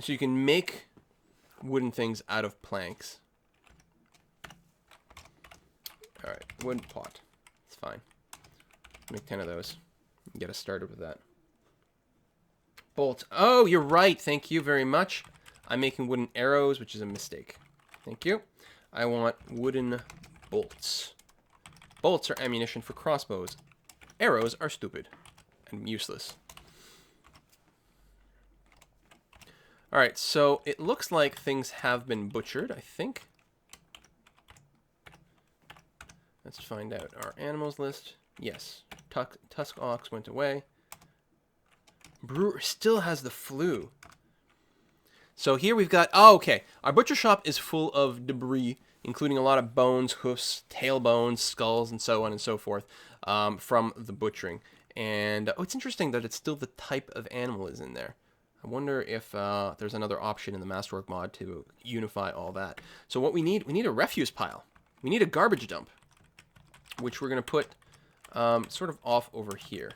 [SPEAKER 1] So you can make wooden things out of planks. Alright, wooden pot. It's fine. Make 10 of those. Get us started with that. Bolts. Oh, you're right. Thank you very much. I'm making wooden arrows, which is a mistake. Thank you. I want wooden bolts. Bolts are ammunition for crossbows. Arrows are stupid and useless. Alright, so it looks like things have been butchered, I think. Let's find out. Our animals list. Yes. Tusk ox went away. Brewer still has the flu. So here we've got... Oh, okay. Our butcher shop is full of debris, including a lot of bones, hoofs, tailbones, skulls, and so on and so forth from the butchering. And oh, it's interesting that it's still the type of animal is in there. I wonder if there's another option in the Masterwork mod to unify all that. So what we need a refuse pile. We need a garbage dump, which we're going to put sort of off over here.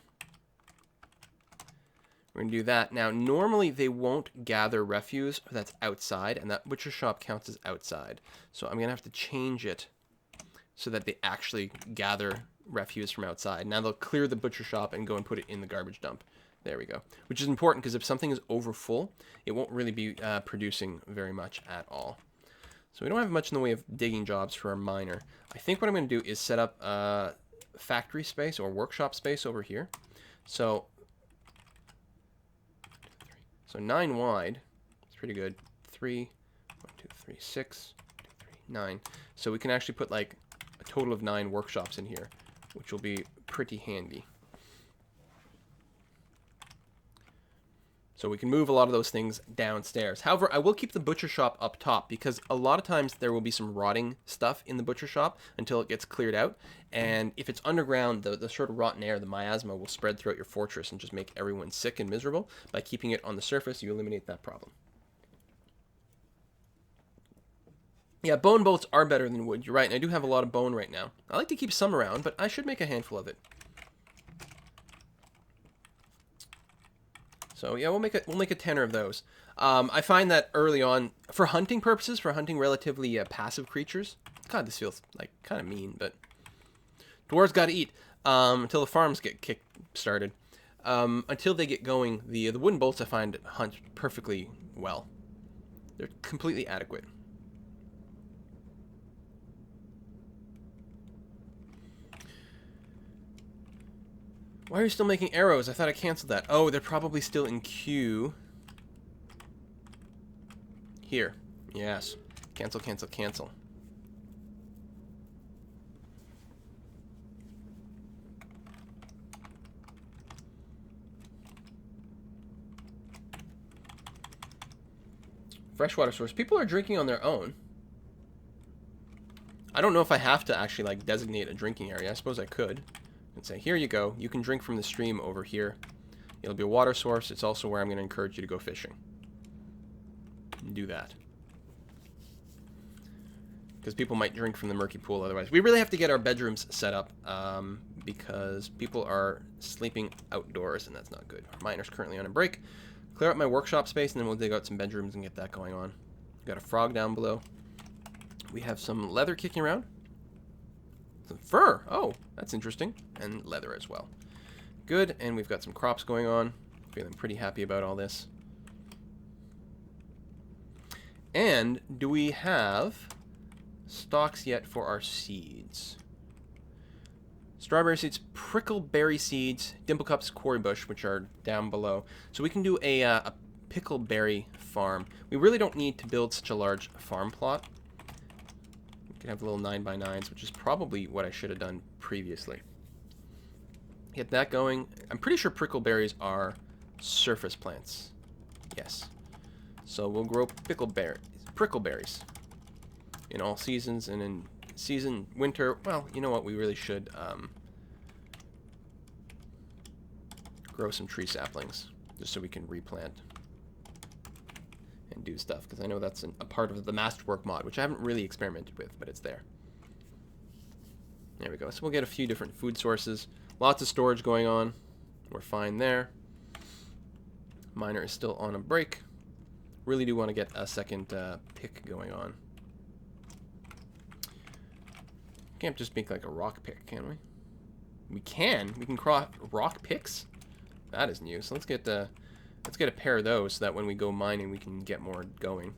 [SPEAKER 1] We're going to do that. Now, normally they won't gather refuse that's outside, and that butcher shop counts as outside. So I'm going to have to change it so that they actually gather refuse from outside. Now they'll clear the butcher shop and go and put it in the garbage dump. There we go. Which is important because if something is over full, it won't really be producing very much at all. So we don't have much in the way of digging jobs for our miner. I think what I'm going to do is set up factory space or workshop space over here. So 9 wide. It's pretty good. 3, 1, 2, 3, 6, 2, 3, 9. So we can actually put like a total of 9 workshops in here, which will be pretty handy. So we can move a lot of those things downstairs. However, I will keep the butcher shop up top because a lot of times there will be some rotting stuff in the butcher shop until it gets cleared out. And if it's underground, the sort of rotten air, the miasma, will spread throughout your fortress and just make everyone sick and miserable. By keeping it on the surface, you eliminate that problem. Yeah, bone bolts are better than wood. You're right, and I do have a lot of bone right now. I like to keep some around, but I should make a handful of it. So yeah, we'll make a 10 of those. I find that early on, for hunting purposes, for hunting relatively passive creatures. God, this feels like kind of mean, but dwarves got to eat until the farms get started. Until they get going, the wooden bolts I find hunt perfectly well. They're completely adequate. Why are you still making arrows? I thought I canceled that. Oh, they're probably still in queue. Here. Yes. Cancel, cancel, cancel. Freshwater source. People are drinking on their own. I don't know if I have to actually like designate a drinking area. I suppose I could. And say, here you go. You can drink from the stream over here. It'll be a water source. It's also where I'm going to encourage you to go fishing. Do that. Because people might drink from the murky pool otherwise. We really have to get our bedrooms set up because people are sleeping outdoors, and that's not good. Our miner's currently on a break. Clear up my workshop space, and then we'll dig out some bedrooms and get that going on. We've got a frog down below. We have some leather kicking around. Some fur. Oh, that's interesting. And leather as well. Good. And we've got some crops going on. Feeling pretty happy about all this. And do we have stalks yet for our seeds? Strawberry seeds, prickleberry seeds, dimplecups, quarry bush, which are down below. So we can do a pickleberry farm. We really don't need to build such a large farm plot. can have little 9x9s, which is probably what I should have done previously. Get that going. I'm pretty sure prickleberries are surface plants. Yes. So we'll grow prickleberries in all seasons, and in season winter, well, you know what, we really should grow some tree saplings just so we can replant and do stuff, because I know that's a part of the Masterwork mod, which I haven't really experimented with, but it's there. There we go. So we'll get a few different food sources. Lots of storage going on. We're fine there. Miner is still on a break. Really do want to get a second pick going on. Can't just make like a rock pick, can we? We can. We can craft rock picks. That is new. So let's get a pair of those so that when we go mining, we can get more going.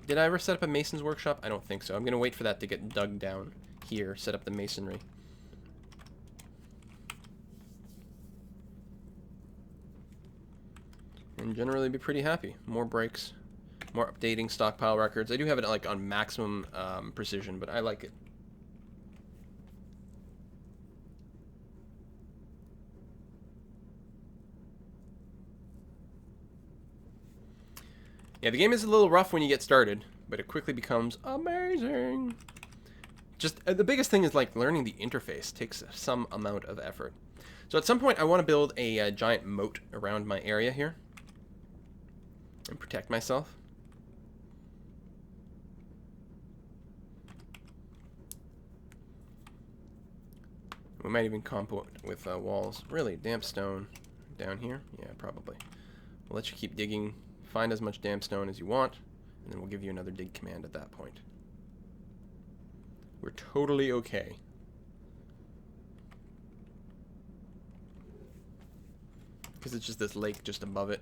[SPEAKER 1] Did I ever set up a mason's workshop? I don't think so. I'm gonna wait for that to get dug down here. Set up the masonry. And generally be pretty happy. More breaks, more updating stockpile records. I do have it like on maximum precision, but I like it. Yeah, the game is a little rough when you get started, but it quickly becomes amazing. Just the biggest thing is like learning the interface takes some amount of effort. So at some point I want to build a giant moat around my area here and protect myself. We might even compote with walls. Really, damp stone down here? Yeah, probably. We'll let you keep digging. Find as much damp stone as you want, and then we'll give you another dig command at that point. We're totally okay. Because it's just this lake just above it.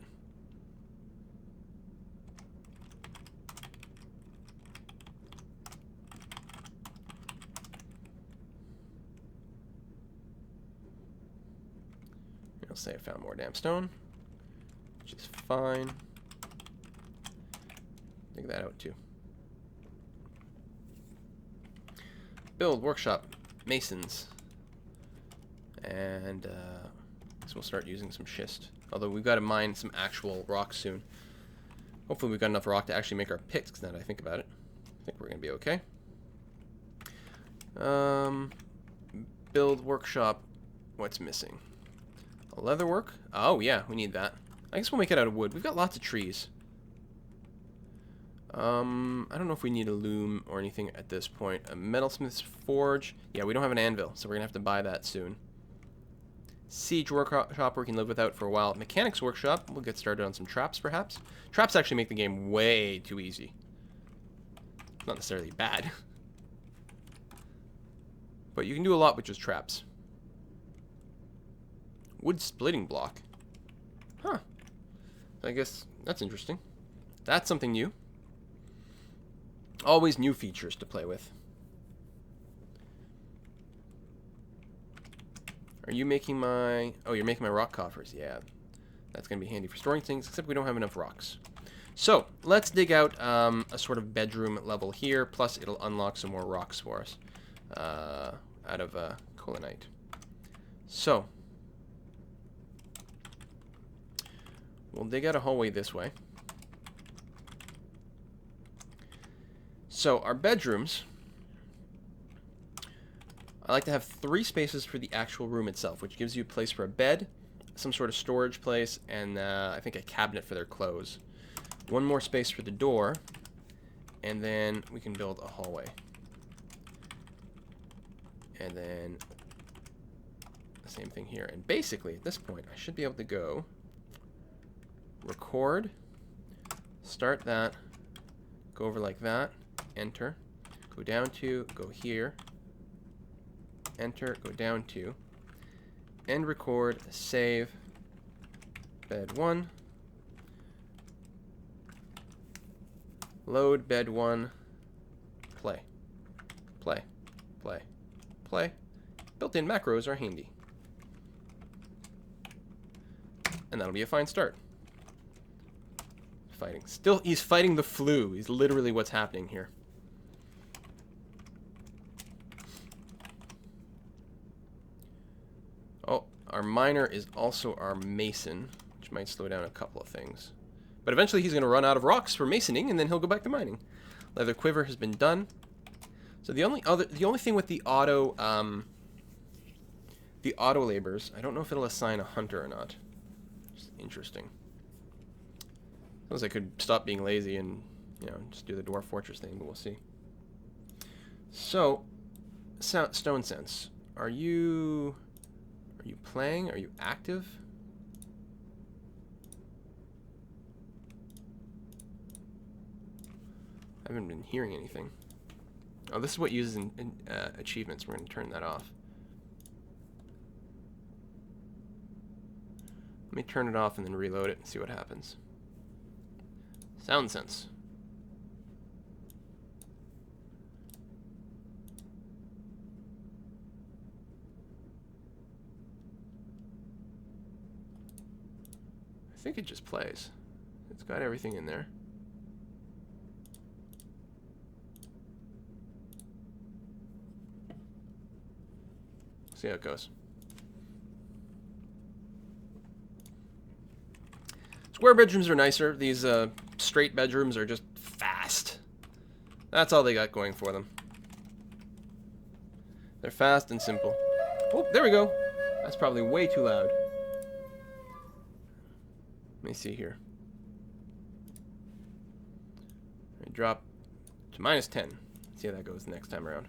[SPEAKER 1] I'll say I found more damp stone, which is fine. Dig that out too. Build workshop masons, and so we'll start using some schist. Although we've got to mine some actual rock soon. Hopefully we've got enough rock to actually make our picks. Because now that I think about it, I think we're gonna be okay. Build workshop. What's missing? A leather work. Oh yeah, we need that. I guess we'll make it out of wood. We've got lots of trees. I don't know if we need a loom or anything at this point. A metalsmith's forge. Yeah, we don't have an anvil, so we're gonna have to buy that soon. Siege workshop we can live without for a while. Mechanics workshop. We'll get started on some traps, perhaps. Traps actually make the game way too easy. Not necessarily bad, but you can do a lot with just traps. Wood splitting block. Huh. I guess that's interesting. That's something new. Always new features to play with. Are you making my... Oh, you're making my rock coffers. Yeah. That's going to be handy for storing things, except we don't have enough rocks. So, let's dig out a sort of bedroom level here, plus it'll unlock some more rocks for us out of colinite. So, we'll dig out a hallway this way. So, our bedrooms, I like to have 3 spaces for the actual room itself, which gives you a place for a bed, some sort of storage place, and I think a cabinet for their clothes. 1 more space for the door, and then we can build a hallway. And then the same thing here. And basically, at this point, I should be able to go record, start that, go over like that, enter, go down to, go here, enter, go down to, end record, save, bed 1, load bed 1, play, play, play, play. Built-in macros are handy. And that'll be a fine start. Fighting. Still, he's fighting the flu. He's literally what's happening here. our miner is also our mason, which might slow down a couple of things. But eventually he's going to run out of rocks for masoning, and then he'll go back to mining. Leather quiver has been done. So the only thing with the auto labors, I don't know if it'll assign a hunter or not. Just interesting. Suppose I could stop being lazy and, you know, just do the Dwarf Fortress thing, but we'll see. So, Stone Sense, are you playing? Are you active? I haven't been hearing anything. Oh, this is what uses in achievements. We're going to turn that off. Let me turn it off and then reload it and see what happens. Sound Sense. I think it just plays. It's got everything in there. See how it goes. Square bedrooms are nicer. These straight bedrooms are just fast. That's all they got going for them. They're fast and simple. Oh, there we go. That's probably way too loud. Let me see here. I drop to -10. See how that goes the next time around.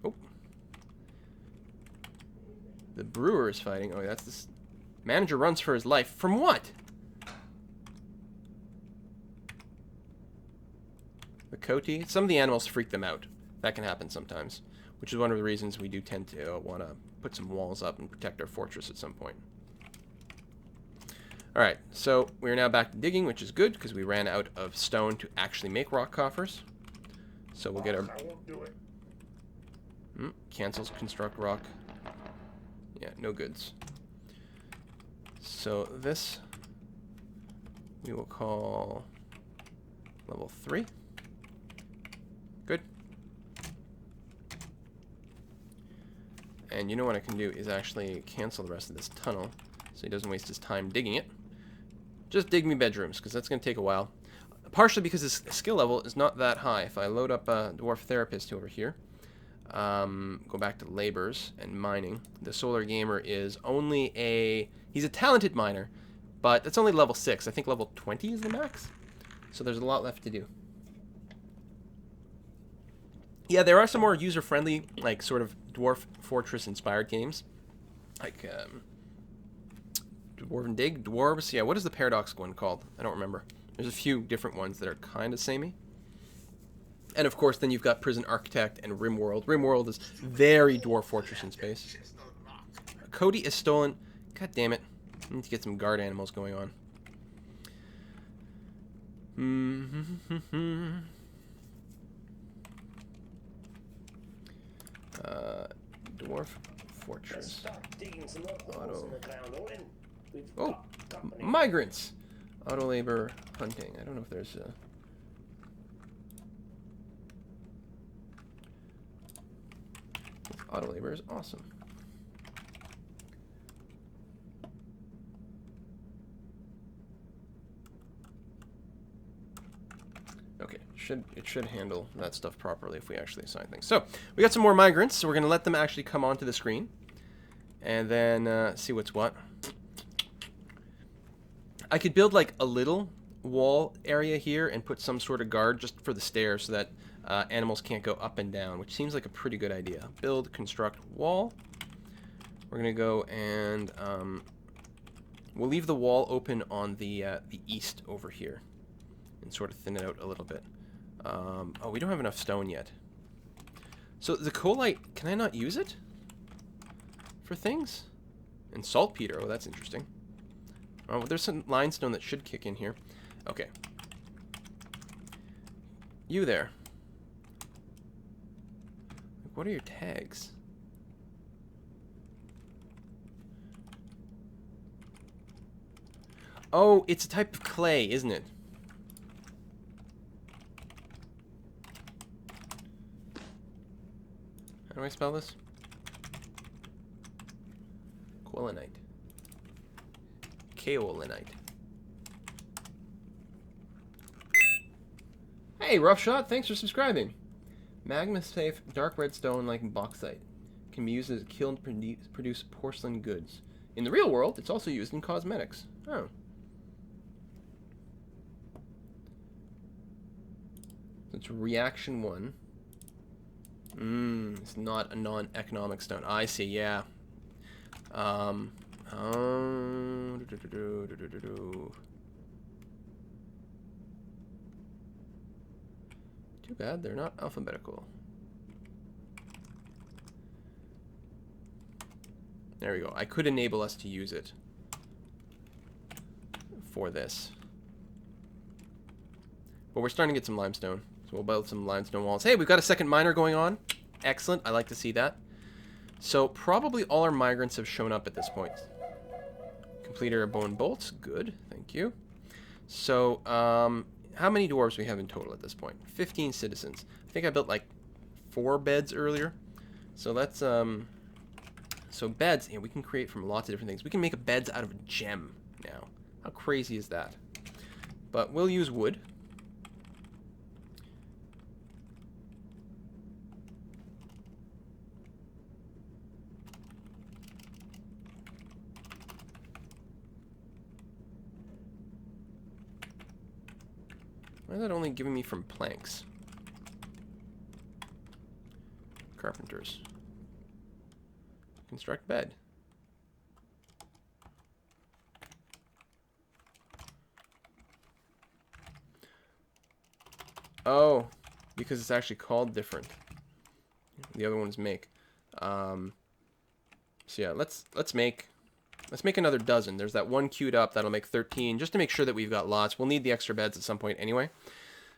[SPEAKER 1] Oh. The brewer is fighting. Oh, that's this. Manager runs for his life. From what? The coati. Some of the animals freak them out. That can happen sometimes, which is one of the reasons we do tend to want to put some walls up and protect our fortress at some point. Alright, so we're now back to digging, which is good, because we ran out of stone to actually make rock coffers. So we'll get our... cancels construct rock. Yeah, no goods. So this we will call level 3. Good. And you know what I can do is actually cancel the rest of this tunnel so he doesn't waste his time digging it. Just dig me bedrooms, because that's going to take a while. Partially because his skill level is not that high. If I load up a Dwarf Therapist over here, go back to labors and mining, the Solar Gamer is only a... He's a talented miner, but it's only level 6. I think level 20 is the max. So there's a lot left to do. Yeah, there are some more user-friendly, like, sort of Dwarf Fortress-inspired games. Like, Dwarven Dig? Dwarves? Yeah, what is the Paradox one called? I don't remember. There's a few different ones that are kind of samey. And, of course, then you've got Prison Architect and RimWorld. RimWorld is very Dwarf Fortress in space. Cody is stolen. God damn it. I need to get some guard animals going on. Dwarf Fortress. Auto. Oh, migrants. Auto labor hunting. I don't know if there's a... Auto labor is awesome. Okay, it should handle that stuff properly if we actually assign things. So, we got some more migrants, so we're going to let them actually come onto the screen. And then see what's what. I could build like a little wall area here and put some sort of guard just for the stairs so that animals can't go up and down, which seems like a pretty good idea. Build, construct, wall. We're going to go and we'll leave the wall open on the east over here and sort of thin it out a little bit. Oh, we don't have enough stone yet. So the coalite, can I not use it for things? And saltpeter, oh, that's interesting. Oh, there's some limestone that should kick in here. Okay. You there. What are your tags? Oh, it's a type of clay, isn't it? How do I spell this? Kaolinite. Kaolinite. Hey, Rough Shot, thanks for subscribing. Magma safe, dark redstone like bauxite. Can be used as a kiln to produce porcelain goods. In the real world, it's also used in cosmetics. Oh. It's reaction 1. It's not a non-economic stone. I see, yeah. Too bad they're not alphabetical. There we go. I could enable us to use it for this. But we're starting to get some limestone. So we'll build some limestone walls. Hey, we've got a second miner going on. Excellent. I like to see that. So probably all our migrants have shown up at this point. Completed our bone bolts. Good. Thank you. So, how many dwarves do we have in total at this point? 15 citizens. I think I built like 4 beds earlier. So let's, so beds, yeah, we can create from lots of different things. We can make beds out of a gem now. How crazy is that? But we'll use wood. Why is that only giving me from planks? Carpenters. Construct bed. Oh, because it's actually called different. The other ones make. So yeah, let's make another dozen. There's that one queued up that'll make 13, just to make sure that we've got lots. We'll need the extra beds at some point anyway.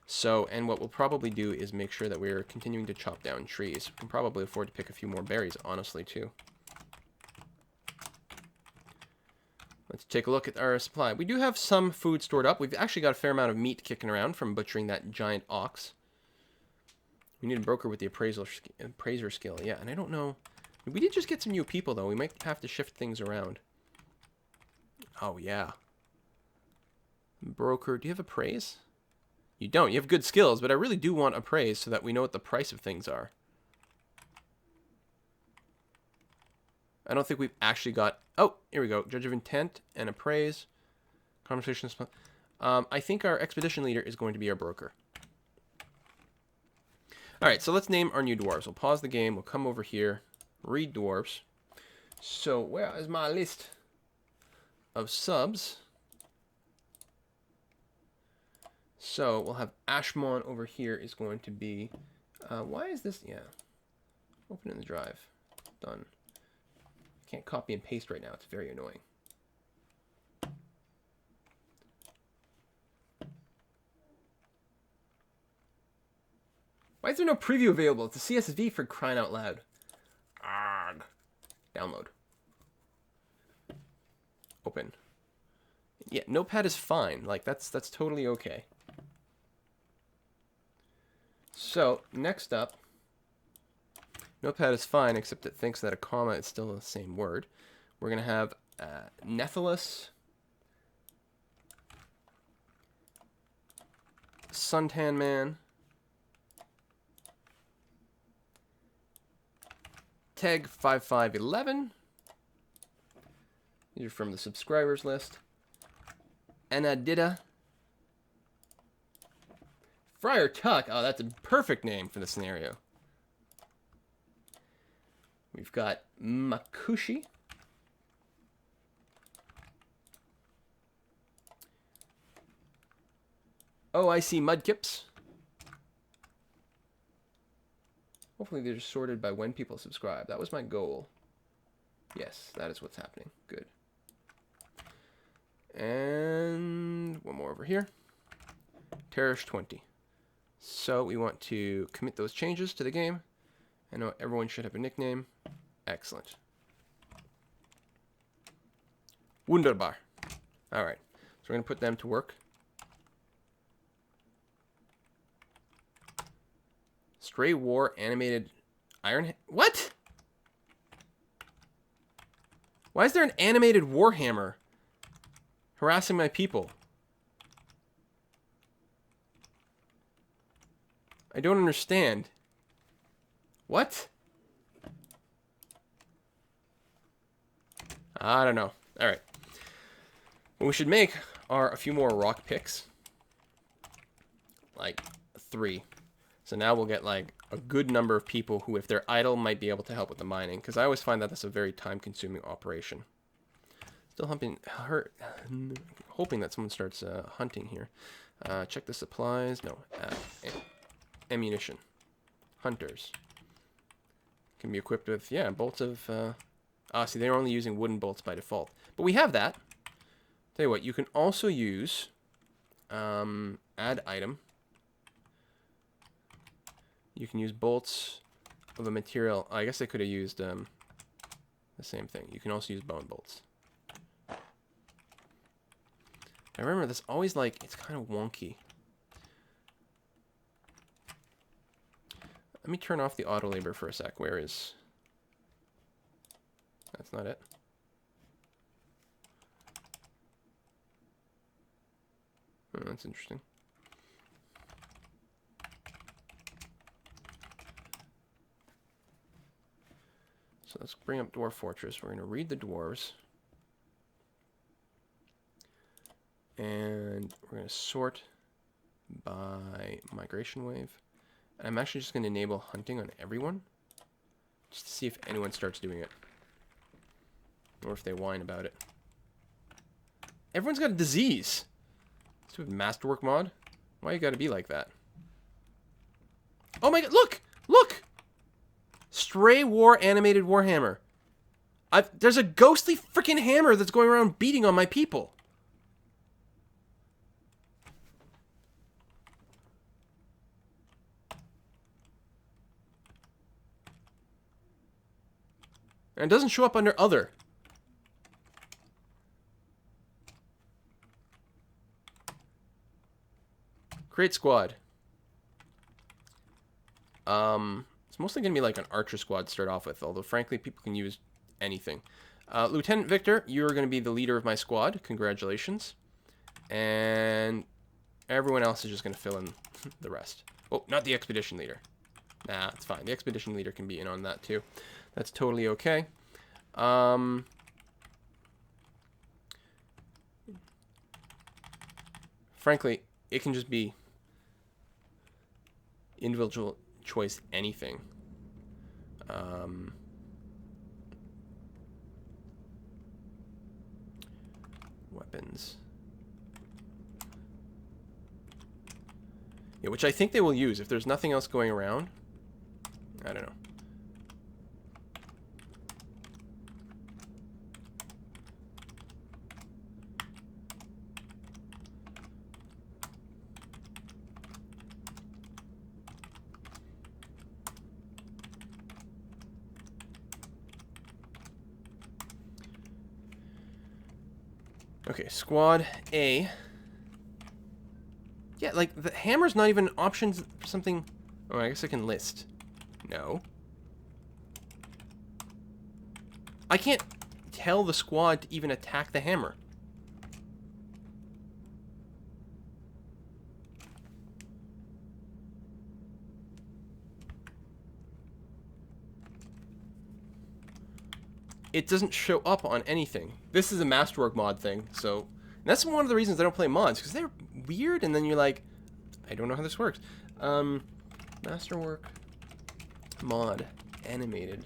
[SPEAKER 1] So, and what we'll probably do is make sure that we're continuing to chop down trees. We can probably afford to pick a few more berries, honestly, too. Let's take a look at our supply. We do have some food stored up. We've actually got a fair amount of meat kicking around from butchering that giant ox. We need a broker with the appraiser skill. Yeah, and I don't know. We did just get some new people, though. We might have to shift things around. Oh, yeah. Broker, do you have appraise? You don't. You have good skills, but I really do want appraise so that we know what the price of things are. I don't think we've actually got... Oh, here we go. Judge of intent and appraise. Conversation. I think our expedition leader is going to be our broker. All right, so let's name our new dwarves. We'll pause the game. We'll come over here. Read dwarves. So where is my list of subs? So we'll have Ashmon over here is going to be... why is this... Yeah. Open in the drive. Done. Can't copy and paste right now. It's very annoying. Why is there no preview available? It's a CSV for crying out loud. Arg. Download. Open. Yeah, Notepad is fine. Like, that's totally okay. So, next up, Notepad is fine, except it thinks that a comma is still the same word. We're going to have Nethelus, Suntan Man, Teg5511. These are from the subscribers list. Anadida. Friar Tuck. Oh, that's a perfect name for the scenario. We've got Makushi. Oh, I see Mudkips. Hopefully they're sorted by when people subscribe. That was my goal. Yes, that is what's happening. Good. And one more over here. Terrorish 20. So we want to commit those changes to the game. I know everyone should have a nickname. Excellent. Wunderbar. All right. So we're going to put them to work. Stray War animated Iron... What? Why is there an animated warhammer harassing my people? I don't understand. What? I don't know. All right. What we should make are a few more rock picks. Like 3. So now we'll get like a good number of people who, if they're idle, might be able to help with the mining. Because I always find that that's a very time-consuming operation. Still hoping that someone starts hunting here. Check the supplies. No. Ammunition. Hunters. Can be equipped with, yeah, bolts of... see, they're only using wooden bolts by default. But we have that. Tell you what, you can also use... add item. You can use bolts of a material. I guess I could have used the same thing. You can also use bone bolts. I remember this always like, it's kind of wonky. Let me turn off the auto labor for a sec. Where is... That's not it. Oh, that's interesting. So let's bring up Dwarf Fortress. We're going to read the dwarves. And we're going to sort by migration wave. And I'm actually just going to enable hunting on everyone. Just to see if anyone starts doing it. Or if they whine about it. Everyone's got a disease. Stupid Masterwork mod. Why you gotta be like that? Oh my god, look! Look! Stray War animated Warhammer. There's a ghostly freaking hammer that's going around beating on my people. And it doesn't show up under other. Create squad. It's mostly going to be like an archer squad to start off with, although frankly people can use anything. Lieutenant Victor, you're going to be the leader of my squad. Congratulations. And everyone else is just going to fill in the rest. Oh, not the expedition leader. Nah, it's fine. The expedition leader can be in on that too. That's totally okay. Frankly, it can just be individual choice anything. Weapons. Yeah, which I think they will use if there's nothing else going around. I don't know. Okay, squad A. Yeah, like, the hammer's not even options for something... Oh, I guess I can list. No. I can't tell the squad to even attack the hammer. It doesn't show up on anything. This is a Masterwork mod thing, so... That's one of the reasons I don't play mods, because they're weird, and then you're like, I don't know how this works. Masterwork mod animated.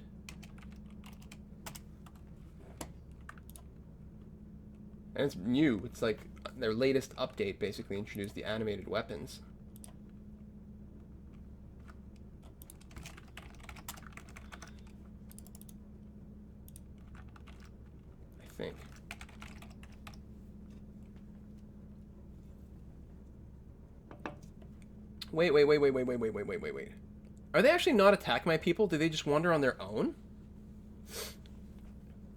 [SPEAKER 1] And it's new. It's like their latest update basically introduced the animated weapons. I think. Wait. Are they actually not attacking my people? Do they just wander on their own?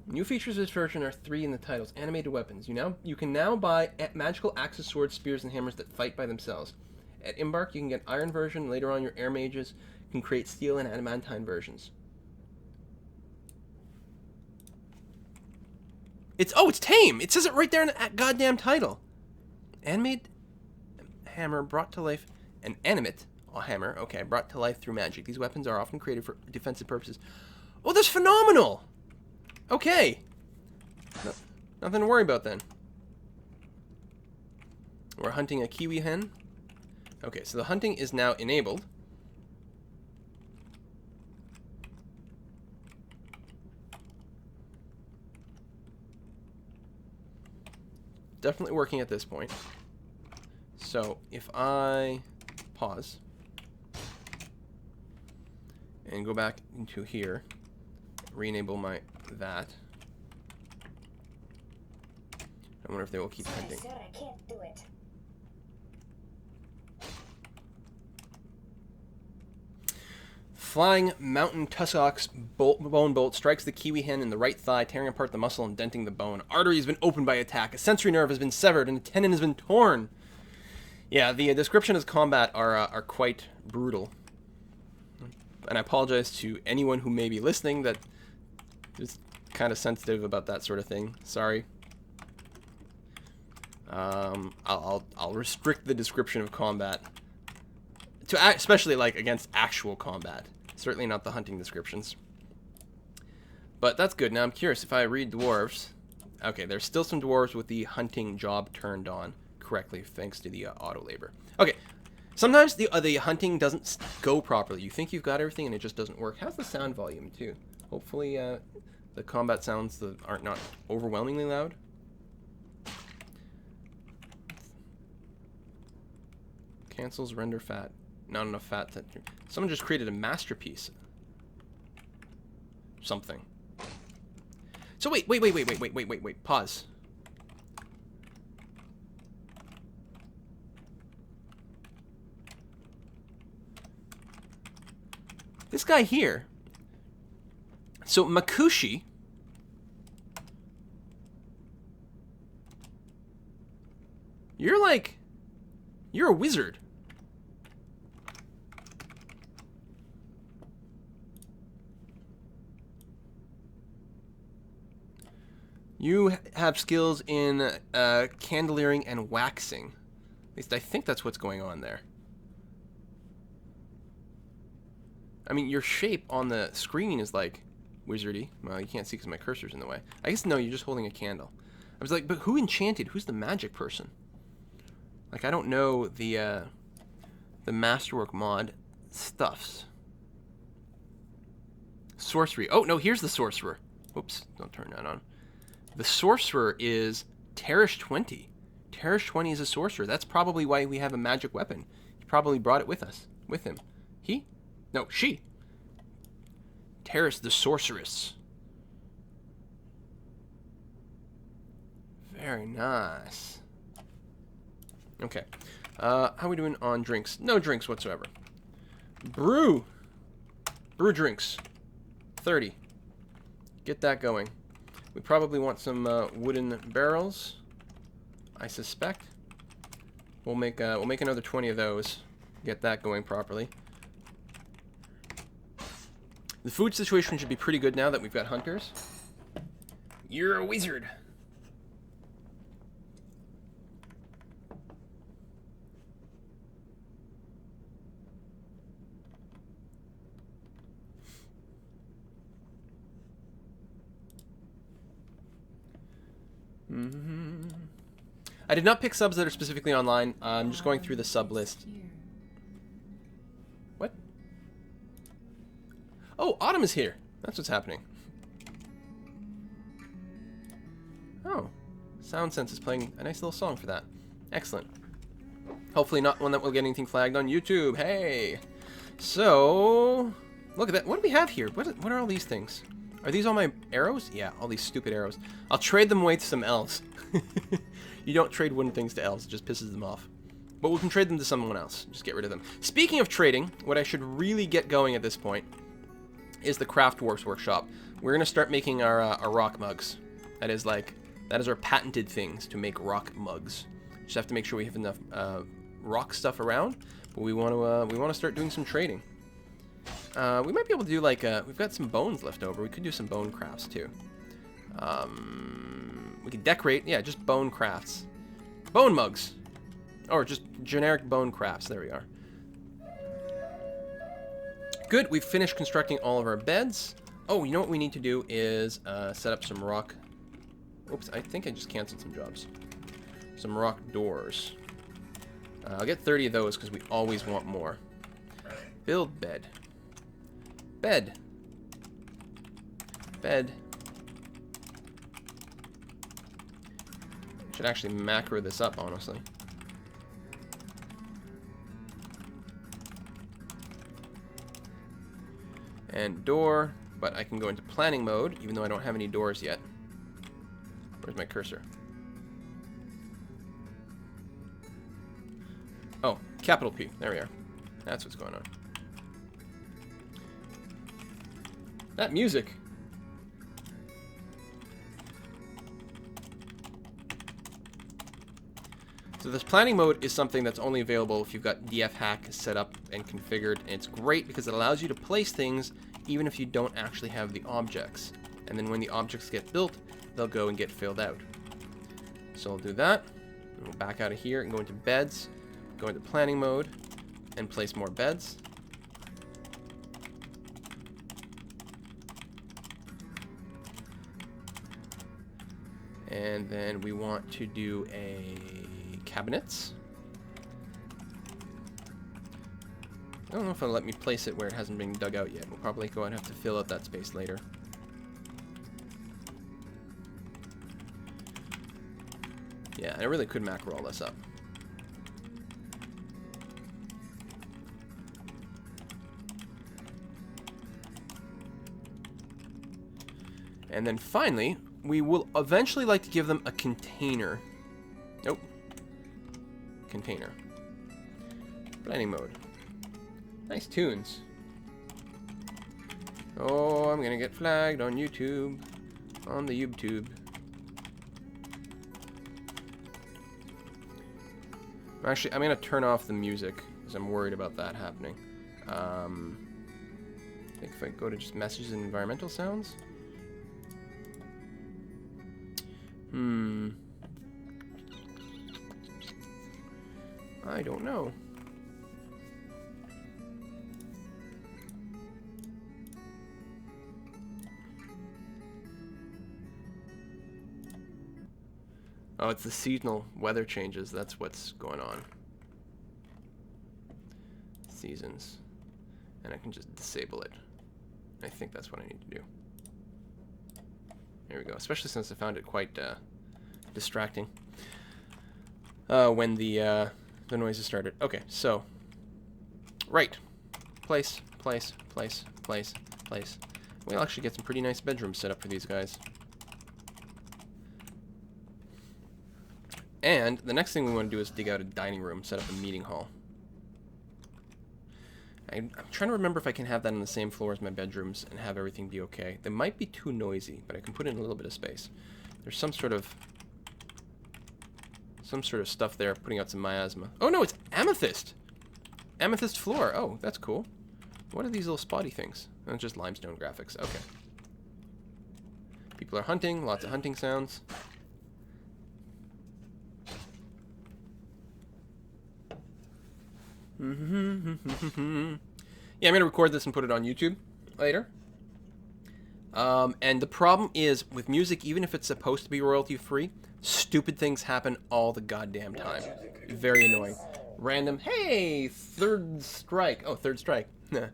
[SPEAKER 1] New features of this version are 3 in the titles. Animated weapons. You can now buy magical axes, swords, spears, and hammers that fight by themselves. At Embark, you can get iron version. Later on, your air mages can create steel and adamantine versions. It's tame. It says it right there in the goddamn title. Animate hammer brought to life. An animate hammer. Okay, brought to life through magic. These weapons are often created for defensive purposes. Oh, that's phenomenal. Okay. Nothing to worry about then. We're hunting a kiwi hen. Okay, so the hunting is now enabled. Definitely working at this point. So if I pause and go back into here, re-enable my that. I wonder if they will keep hunting.
[SPEAKER 2] I can't do it.
[SPEAKER 1] Flying mountain tuskox bone bolt strikes the kiwi hen in the right thigh, tearing apart the muscle and denting the bone. Artery has been opened by attack. A sensory nerve has been severed, and a tendon has been torn. Yeah, the description of combat are quite brutal. And I apologize to anyone who may be listening that is kind of sensitive about that sort of thing. Sorry. I'll restrict the description of combat to especially like against actual combat. Certainly not the hunting descriptions. But that's good. Now I'm curious if I read dwarves. Okay, there's still some dwarves with the hunting job turned on correctly thanks to the auto labor. Okay, sometimes the hunting doesn't go properly. You think you've got everything and it just doesn't work. How's the sound volume too? Hopefully the combat sounds that aren't not overwhelmingly loud. Cancels render fat. Not enough fat. Someone just created a masterpiece. Something. So wait. Pause. This guy here. So Makushi. You're a wizard. You have skills in candleering and waxing. At least I think that's what's going on there. I mean, your shape on the screen is like wizardy. Well, you can't see because my cursor's in the way. I guess no, you're just holding a candle. I was like, but who enchanted? Who's the magic person? Like, I don't know the Masterwork mod stuffs. Sorcery. Oh, no, here's the sorcerer. Oops, don't turn that on. The sorcerer is Terrash 20. Terrash 20 is a sorcerer. That's probably why we have a magic weapon. He probably brought it with him. He? No, she. Terrash the sorceress. Very nice. Okay. How are we doing on drinks? No drinks whatsoever. Brew drinks. 30. Get that going. We probably want some wooden barrels, I suspect. We'll make another 20 of those. Get that going properly. The food situation should be pretty good now that we've got hunters. You're a wizard. I did not pick subs that are specifically online. I'm just going through the sub list. What? Oh, Autumn is here. That's what's happening. Oh. Sound Sense is playing a nice little song for that. Excellent. Hopefully not one that will get anything flagged on YouTube. Hey! So, look at that. What do we have here? What are all these things? Are these all my arrows? Yeah, all these stupid arrows. I'll trade them away to some elves. You don't trade wooden things to elves. It just pisses them off. But we can trade them to someone else. Just get rid of them. Speaking of trading, what I should really get going at this point is the Craft Dwarfs workshop. We're going to start making our rock mugs. That is our patented things to make rock mugs. Just have to make sure we have enough rock stuff around. But we want to start doing some trading. We might be able to do like we've got some bones left over. We could do some bone crafts too. We can decorate. Yeah, just bone crafts. Bone mugs. Or just generic bone crafts. There we are. Good. We've finished constructing all of our beds. Oh, you know what we need to do is set up some rock... Oops, I think I just canceled some jobs. Some rock doors. I'll get 30 of those because we always want more. Build bed. Bed. Bed. Should actually macro this up, honestly. And door, but I can go into planning mode, even though I don't have any doors yet. Where's my cursor? Oh, capital P. There we are. That's what's going on. That music. So this planning mode is something that's only available if you've got DF hack set up and configured, and it's great because it allows you to place things even if you don't actually have the objects. And then when the objects get built, they'll go and get filled out. So I'll do that. And we'll back out of here and go into beds, go into planning mode, and place more beds. And then we want to do a cabinets. I don't know if it'll let me place it where it hasn't been dug out yet. We'll probably go and have to fill out that space later. Yeah, I really could macro all this up. And then finally, we will eventually like to give them a container. Nope. Container. Planning mode. Nice tunes. Oh, I'm gonna get flagged on YouTube. On the YouTube. Actually, I'm gonna turn off the music because I'm worried about that happening. I think if I go to just messages and environmental sounds. I don't know. Oh, it's the seasonal weather changes. That's what's going on. Seasons. And I can just disable it. I think that's what I need to do. There we go. Especially since I found it quite distracting when the noises started. Okay, so right, place. We'll actually get some pretty nice bedrooms set up for these guys. And the next thing we want to do is dig out a dining room, set up a meeting hall. I'm trying to remember if I can have that on the same floor as my bedrooms and have everything be okay. They might be too noisy, but I can put in a little bit of space. There's some sort of stuff there putting out some miasma. Oh no, it's amethyst! Amethyst floor. Oh, that's cool. What are these little spotty things? Oh, it's just limestone graphics. Okay. People are hunting. Lots of hunting sounds. Yeah, I'm gonna record this and put it on YouTube later. And the problem is with music, even if it's supposed to be royalty free, stupid things happen all the goddamn time. Very annoying. Random. Hey, third strike. Oh, third strike. Thank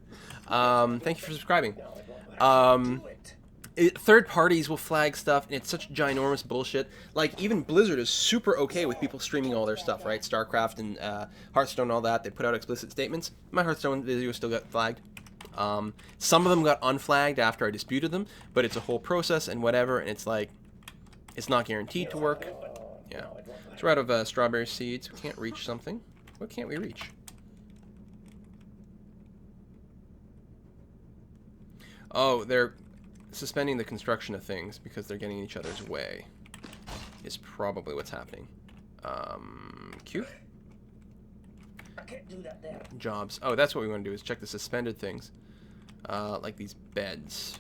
[SPEAKER 1] you for subscribing. Third parties will flag stuff, and it's such ginormous bullshit. Like, even Blizzard is super okay with people streaming all their stuff, right? StarCraft and Hearthstone and all that, they put out explicit statements. My Hearthstone video still got flagged. Some of them got unflagged after I disputed them, but it's a whole process and whatever, and it's like, it's not guaranteed to work. Yeah. So we're out of strawberry seeds. We can't reach something. What can't we reach? Oh, they're suspending the construction of things because they're getting in each other's way is probably what's happening. Q?
[SPEAKER 2] I can't do that there.
[SPEAKER 1] Jobs. Oh, that's what we want to do is check the suspended things. Like these beds.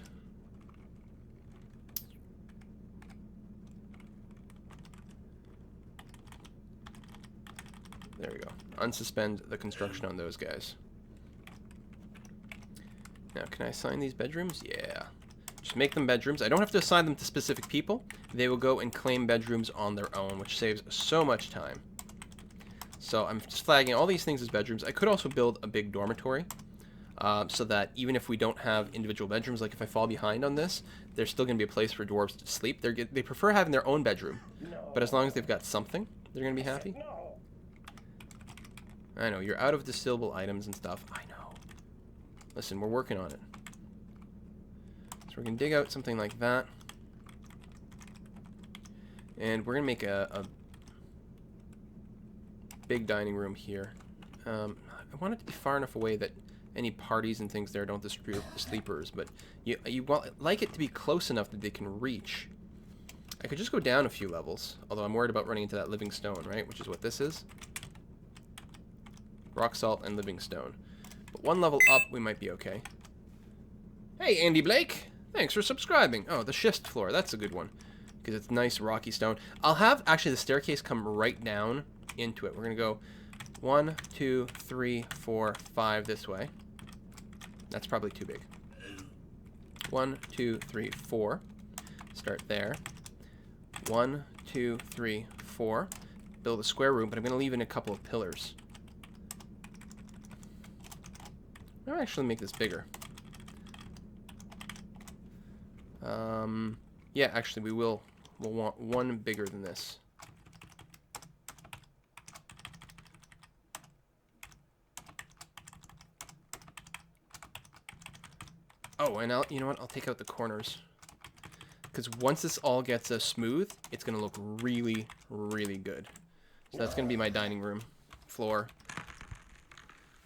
[SPEAKER 1] There we go. Unsuspend the construction on those guys. Now, can I assign these bedrooms? Yeah. Just make them bedrooms. I don't have to assign them to specific people. They will go and claim bedrooms on their own, which saves so much time. So I'm just flagging all these things as bedrooms. I could also build a big dormitory so that even if we don't have individual bedrooms, like if I fall behind on this, there's still going to be a place for dwarves to sleep. They prefer having their own bedroom, but as long as they've got something, they're going to be happy. I know, you're out of distillable items and stuff. I know. Listen, we're working on it. So we're going to dig out something like that. And we're going to make a big dining room here. I want it to be far enough away that any parties and things there don't disturb the sleepers, but you like it to be close enough that they can reach. I could just go down a few levels, although I'm worried about running into that living stone, right? Which is what this is. Rock salt and living stone. But one level up, we might be okay. Hey, Andy Blake! Thanks for subscribing. Oh, the schist floor. That's a good one. Because it's nice rocky stone. I'll have, actually, the staircase come right down into it. We're going to go 1, 2, 3, 4, 5 this way. That's probably too big. 1, 2, 3, 4. Start there. 1, 2, 3, 4. Build a square room, but I'm going to leave in a couple of pillars. I'll actually make this bigger. Yeah, actually, we'll want one bigger than this. Oh, and you know what? I'll take out the corners. Because once this all gets smooth, it's going to look really, really good. So that's going to be my dining room floor.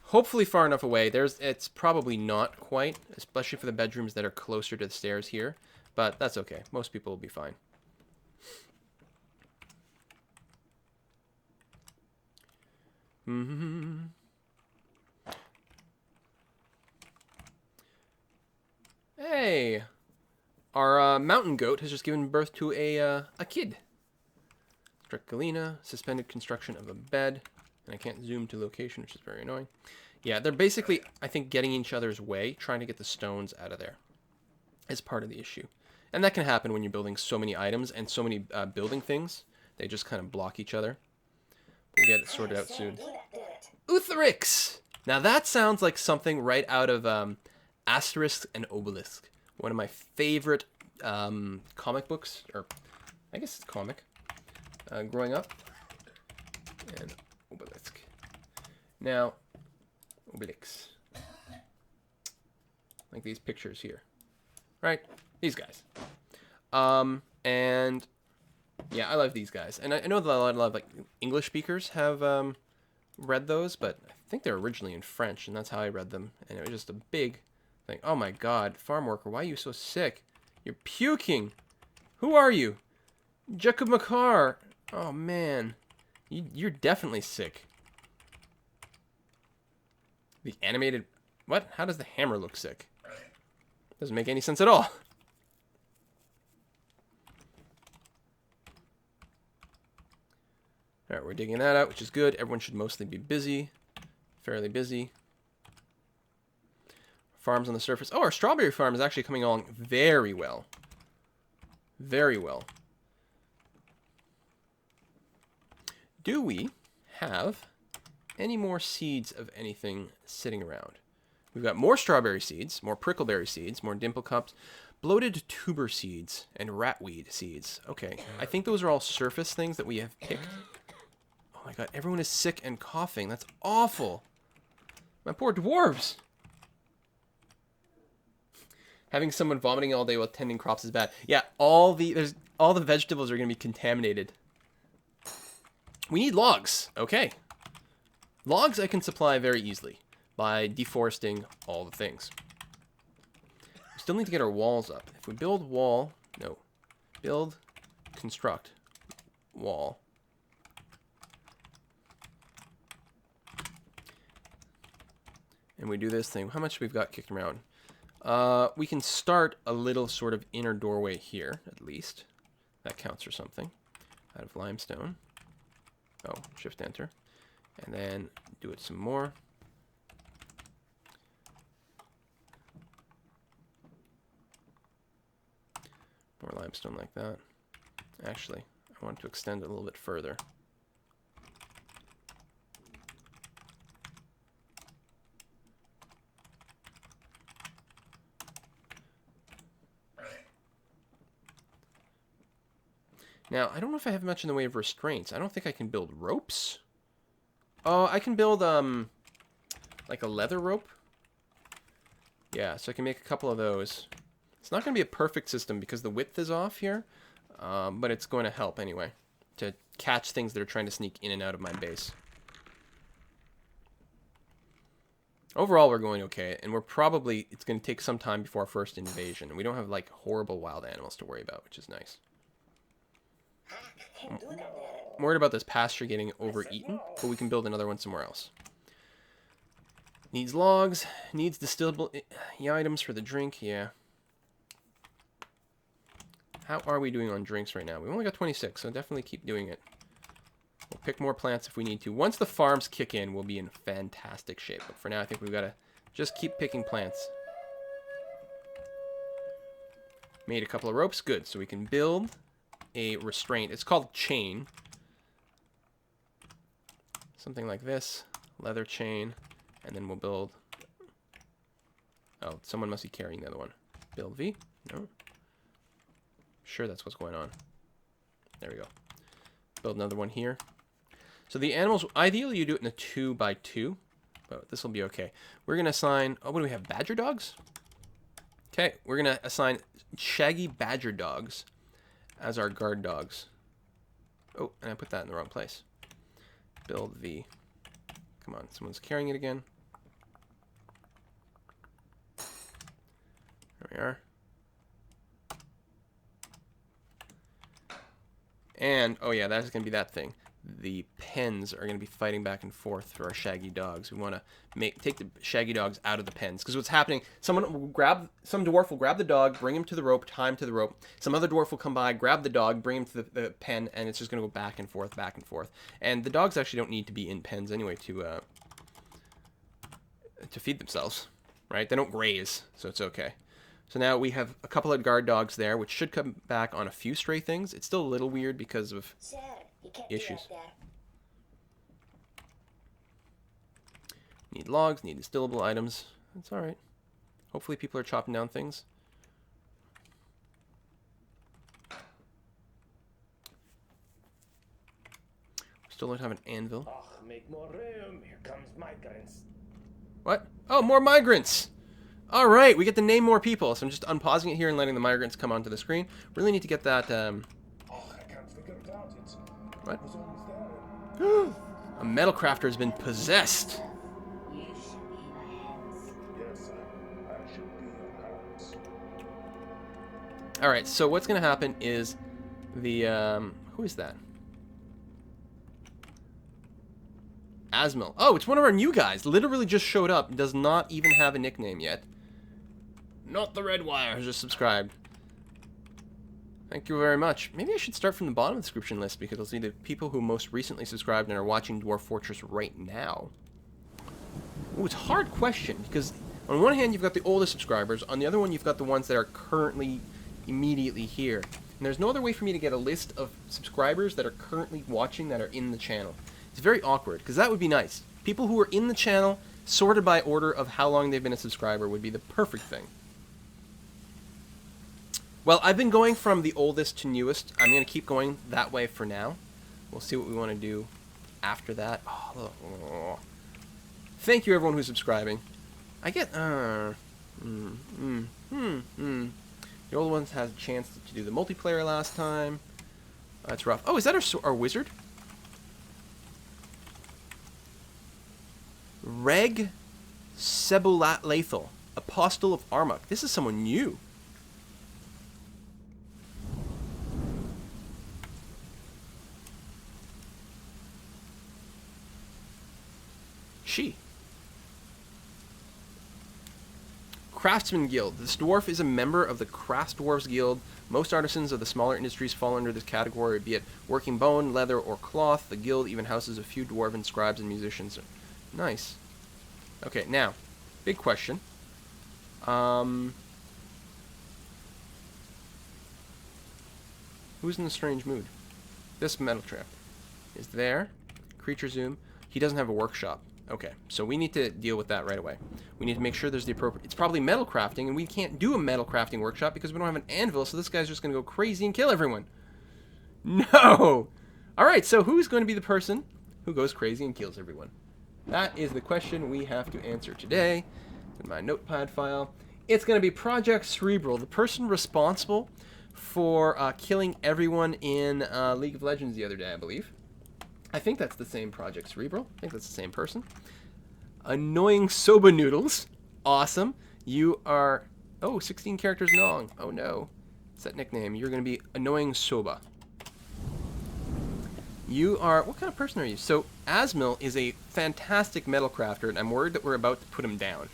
[SPEAKER 1] Hopefully far enough away. It's probably not quite, especially for the bedrooms that are closer to the stairs here. But that's okay. Most people will be fine. Hey! Our mountain goat has just given birth to a kid. Strakalina, suspended construction of a bed. And I can't zoom to location, which is very annoying. Yeah, they're basically, I think, getting each other's way, trying to get the stones out of there. Is part of the issue. And that can happen when you're building so many items and so many building things. They just kind of block each other. We'll get it sorted out soon. Utherix! Now that sounds like something right out of Asterisk and Obelisk. One of my favorite comic books, or I guess it's comic, growing up. And Obelisk. Now, Obelix. Like these pictures here. Right? These guys. And yeah, I love these guys. And I know that a lot of like English speakers have read those, but I think they're originally in French, and that's how I read them. And it was just a big thing. Oh my god, farm worker, why are you so sick? You're puking. Who are you? Jacob McCarr. Oh man. You're definitely sick. The animated... What? How does the hammer look sick? Doesn't make any sense at all. Alright, we're digging that out, which is good. Everyone should mostly be busy. Fairly busy. Farms on the surface. Oh, our strawberry farm is actually coming along very well. Very well. Do we have any more seeds of anything sitting around? We've got more strawberry seeds, more prickleberry seeds, more dimple cups, bloated tuber seeds, and ratweed seeds. Okay, I think those are all surface things that we have picked. Oh my god, everyone is sick and coughing. That's awful. My poor dwarves. Having someone vomiting all day while tending crops is bad. Yeah, all the vegetables are going to be contaminated. We need logs. Okay. Logs I can supply very easily by deforesting all the things. We still need to get our walls up. If we build wall, no. Build, construct, wall. And we do this thing. How much we've got kicked around? We can start a little sort of inner doorway here, at least. That counts for something. Out of limestone. Oh, shift enter. And then do it some more. More limestone like that. Actually, I want to extend it a little bit further. Now, I don't know if I have much in the way of restraints. I don't think I can build ropes. Oh, I can build, like a leather rope. Yeah, so I can make a couple of those. It's not going to be a perfect system because the width is off here, but it's going to help anyway to catch things that are trying to sneak in and out of my base. Overall, we're going okay, and we're probably, it's going to take some time before our first invasion. And we don't have, like, horrible wild animals to worry about, which is nice. I'm worried about this pasture getting overeaten, but we can build another one somewhere else. Needs logs, needs distillable items for the drink, yeah. How are we doing on drinks right now? We've only got 26, so definitely keep doing it. We'll pick more plants if we need to. Once the farms kick in, we'll be in fantastic shape. But for now, I think we've got to just keep picking plants. Made a couple of ropes. Good. So we can build a restraint. It's called chain. Something like this. Leather chain. And then we'll build... Oh, someone must be carrying the other one. Build V. No. Sure, that's what's going on. There we go. Build another one here. So the animals, ideally you do it in a 2x2, but this will be okay. We're going to assign, oh, what do we have, badger dogs? Okay, we're going to assign shaggy badger dogs as our guard dogs. Oh, and I put that in the wrong place. Build V. Come on, someone's carrying it again. There we are. And, oh yeah, that's going to be that thing. The pens are going to be fighting back and forth for our shaggy dogs. We want to take the shaggy dogs out of the pens. Because what's happening, some dwarf will grab the dog, bring him to the rope, tie him to the rope. Some other dwarf will come by, grab the dog, bring him to the pen, and it's just going to go back and forth, back and forth. And the dogs actually don't need to be in pens anyway to feed themselves, right? They don't graze, so it's okay. So now we have a couple of guard dogs there, which should come back on a few stray things. It's still a little weird because of issues. Need logs, need distillable items. That's alright. Hopefully people are chopping down things. Still don't have an anvil.
[SPEAKER 2] Oh, make more room. Here comes migrants.
[SPEAKER 1] What? Oh, more migrants! All right, we get to name more people. So I'm just unpausing it here and letting the migrants come onto the screen. Really need to get that.
[SPEAKER 2] Oh, I can't figure it out.
[SPEAKER 1] What?
[SPEAKER 2] It was always there.
[SPEAKER 1] A metal crafter has been possessed.
[SPEAKER 2] You should be my hands. Yes, I should be your hands.
[SPEAKER 1] All right, so what's going to happen is the who is that? Asmil. Oh, it's one of our new guys. Literally just showed up. Does not even have a nickname yet. Not the Red Wire has just subscribed. Thank you very much. Maybe I should start from the bottom of the description list because I'll see the people who most recently subscribed and are watching Dwarf Fortress right now. Ooh, it's a hard question because on one hand you've got the oldest subscribers, on the other one you've got the ones that are currently immediately here. And there's no other way for me to get a list of subscribers that are currently watching that are in the channel. It's very awkward because that would be nice. People who are in the channel sorted by order of how long they've been a subscriber would be the perfect thing. Well, I've been going from the oldest to newest. I'm going to keep going that way for now. We'll see what we want to do after that. Oh. Thank you, everyone who's subscribing. I get... The old ones had a chance to do the multiplayer last time. That's rough. Oh, is that our wizard? Reg Sebulathel, Apostle of Armuk. This is someone new. Craftsman Guild. This dwarf is a member of the Crafts Dwarves Guild. Most artisans of the smaller industries fall under this category, be it working bone, leather, or cloth. The guild even houses a few dwarven scribes and musicians. Nice. Okay, now, big question. Who's in the strange mood? This metal trap is there. Creature zoom. He doesn't have a workshop. Okay, so we need to deal with that right away. We need to make sure there's the appropriate... It's probably metal crafting, and we can't do a metal crafting workshop because we don't have an anvil, so this guy's just going to go crazy and kill everyone. No! Alright, so who's going to be the person who goes crazy and kills everyone? That is the question we have to answer today. In my notepad file. It's going to be Project Cerebral, the person responsible for killing everyone in League of Legends the other day, I believe. I think that's the same Project Cerebral. I think that's the same person. Annoying Soba Noodles. Awesome. You are... Oh, 16 characters long. Oh, no. What's that nickname? You're going to be Annoying Soba. You are... What kind of person are you? So, Asmil is a fantastic metal crafter, and I'm worried that we're about to put him down.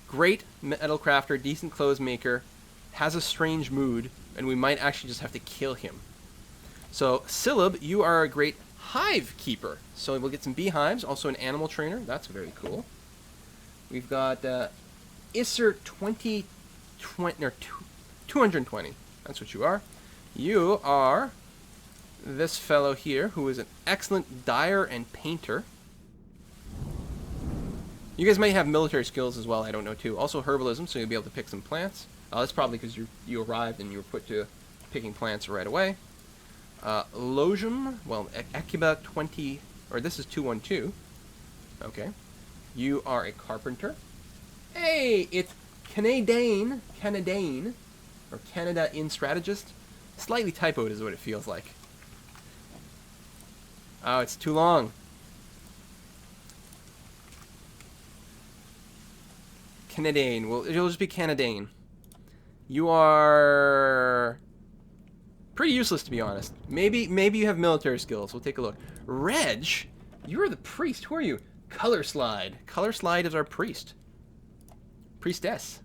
[SPEAKER 1] Great metal crafter, decent clothes maker, has a strange mood, and we might actually just have to kill him. So, Syllab, you are a great hive keeper. So we'll get some beehives, also an animal trainer. That's very cool. We've got Isser 220. That's what you are. You are this fellow here, who is an excellent dyer and painter. You guys might have military skills as well, I don't know too. Also herbalism, so you'll be able to pick some plants. That's probably because you arrived and you were put to picking plants right away. Lojum, well, Akiba 20, or this is 212. Okay. You are a carpenter. Hey, it's Canadian, or Canada in strategist. Slightly typoed is what it feels like. Oh, it's too long. Canadian, well, it'll just be Canadian. You are... pretty useless, to be honest. Maybe you have military skills. We'll take a look. Reg, you're the priest. Who are you? Color Slide. Color Slide is our priest. Priestess.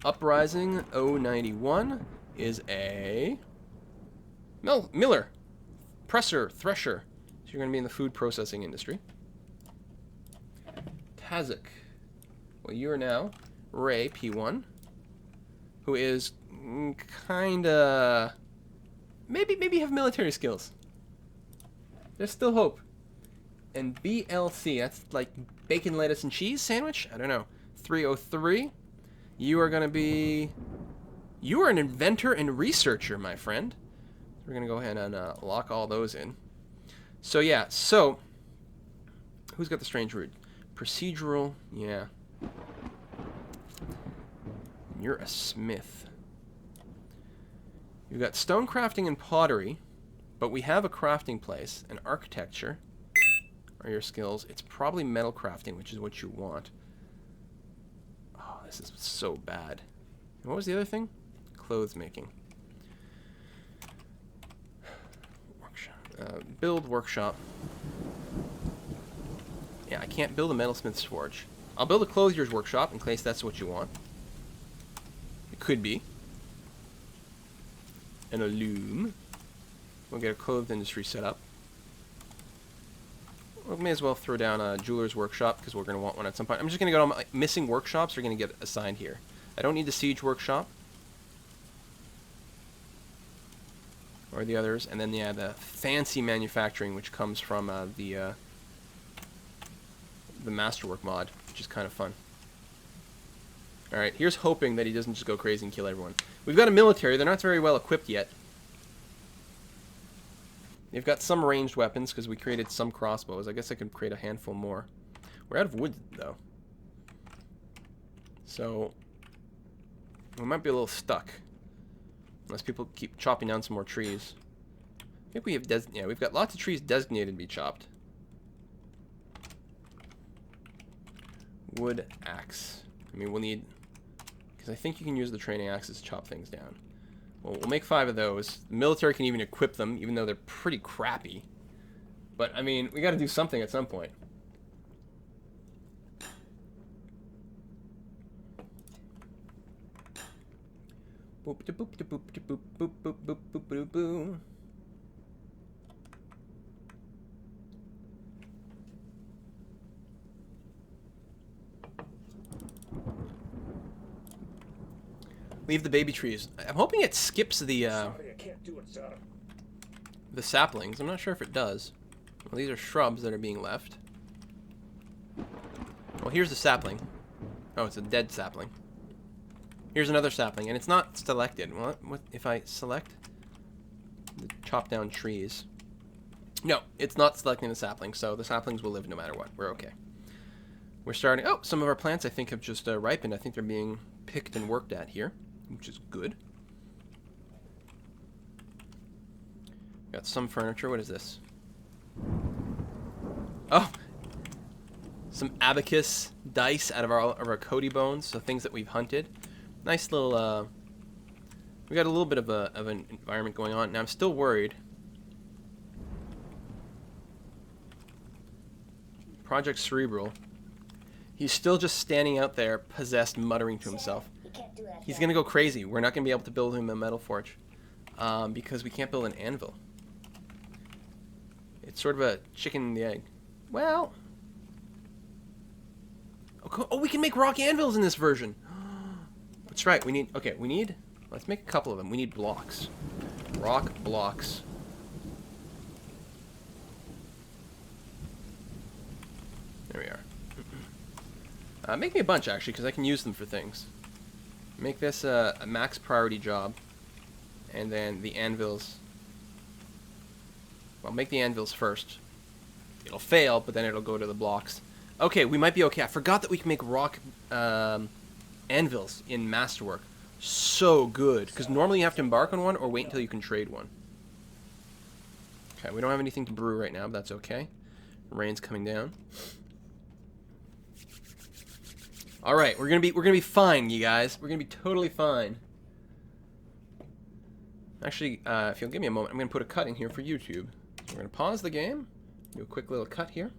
[SPEAKER 1] Uprising 091 is a... Miller. Presser. Thresher. So you're going to be in the food processing industry. Tazak. Well, you are now Ray, P1, who is... kinda... Maybe you have military skills. There's still hope. And BLC, that's like bacon, lettuce, and cheese sandwich? I don't know. 303. You are gonna be... You are an inventor and researcher, my friend. We're gonna go ahead and lock all those in. So yeah, so... Who's got the strange root? Procedural, yeah. You're a smith. You've got stone crafting and pottery, but we have a crafting place, and architecture are your skills. It's probably metal crafting, which is what you want. Oh, this is so bad. And what was the other thing? Clothes making. Workshop. Build workshop. Yeah, I can't build a metalsmith's forge. I'll build a clothier's workshop in case that's what you want. It could be. And a loom. We'll get a clothes industry set up. We may as well throw down a jeweler's workshop because we're going to want one at some point. I'm just going to go to my missing workshops are going to get assigned here. I don't need the siege workshop. Or the others. And then, yeah, the fancy manufacturing, which comes from the Masterwork mod, which is kind of fun. Alright, here's hoping that he doesn't just go crazy and kill everyone. We've got a military. They're not very well equipped yet. They've got some ranged weapons because we created some crossbows. I guess I could create a handful more. We're out of wood, though. So, we might be a little stuck. Unless people keep chopping down some more trees. I think we have yeah, we've got lots of trees designated to be chopped. Wood axe. I mean, we'll need... Because I think you can use the training axes to chop things down. Well, we'll make 5 of those. The military can even equip them, even though they're pretty crappy. But, I mean, we gotta do something at some point. Boop de boop de boop de boop boop boop boop boop boop boop. Leave the baby trees. I'm hoping it skips the
[SPEAKER 2] Sorry, I can't do it, sir.
[SPEAKER 1] saplings. I'm not sure if it does. Well, these are shrubs that are being left. Well, here's the sapling. Oh, it's a dead sapling. Here's another sapling, and it's not selected. What if I select the chop down trees? No, it's not selecting the saplings, so the saplings will live no matter what. We're okay. We're starting... Oh, some of our plants, I think, have just ripened. I think they're being picked and worked at here, which is good. Got some furniture. What is this? Oh! Some abacus dice out of our Cody bones, so things that we've hunted. Nice little... we got a little bit of an environment going on. Now, I'm still worried. Project Cerebral. He's still just standing out there, possessed, muttering to himself. He's going to go crazy. We're not going to be able to build him a metal forge. Because we can't build an anvil. It's sort of a chicken and the egg. Well... Oh, we can make rock anvils in this version. That's right. We need... Okay, we need... Let's make a couple of them. We need blocks. Rock blocks. There we are. Make me a bunch, actually, because I can use them for things. Make this a max priority job. And then the anvils... Well, make the anvils first. It'll fail, but then it'll go to the blocks. Okay, we might be okay. I forgot that we can make rock anvils in Masterwork. So good. Because normally you have to embark on one or wait until you can trade one. Okay, we don't have anything to brew right now, but that's okay. Rain's coming down. All right, we're gonna be fine, you guys. We're gonna be totally fine. Actually, if you'll give me a moment, I'm gonna put a cut in here for YouTube. So we're gonna pause the game, do a quick little cut here.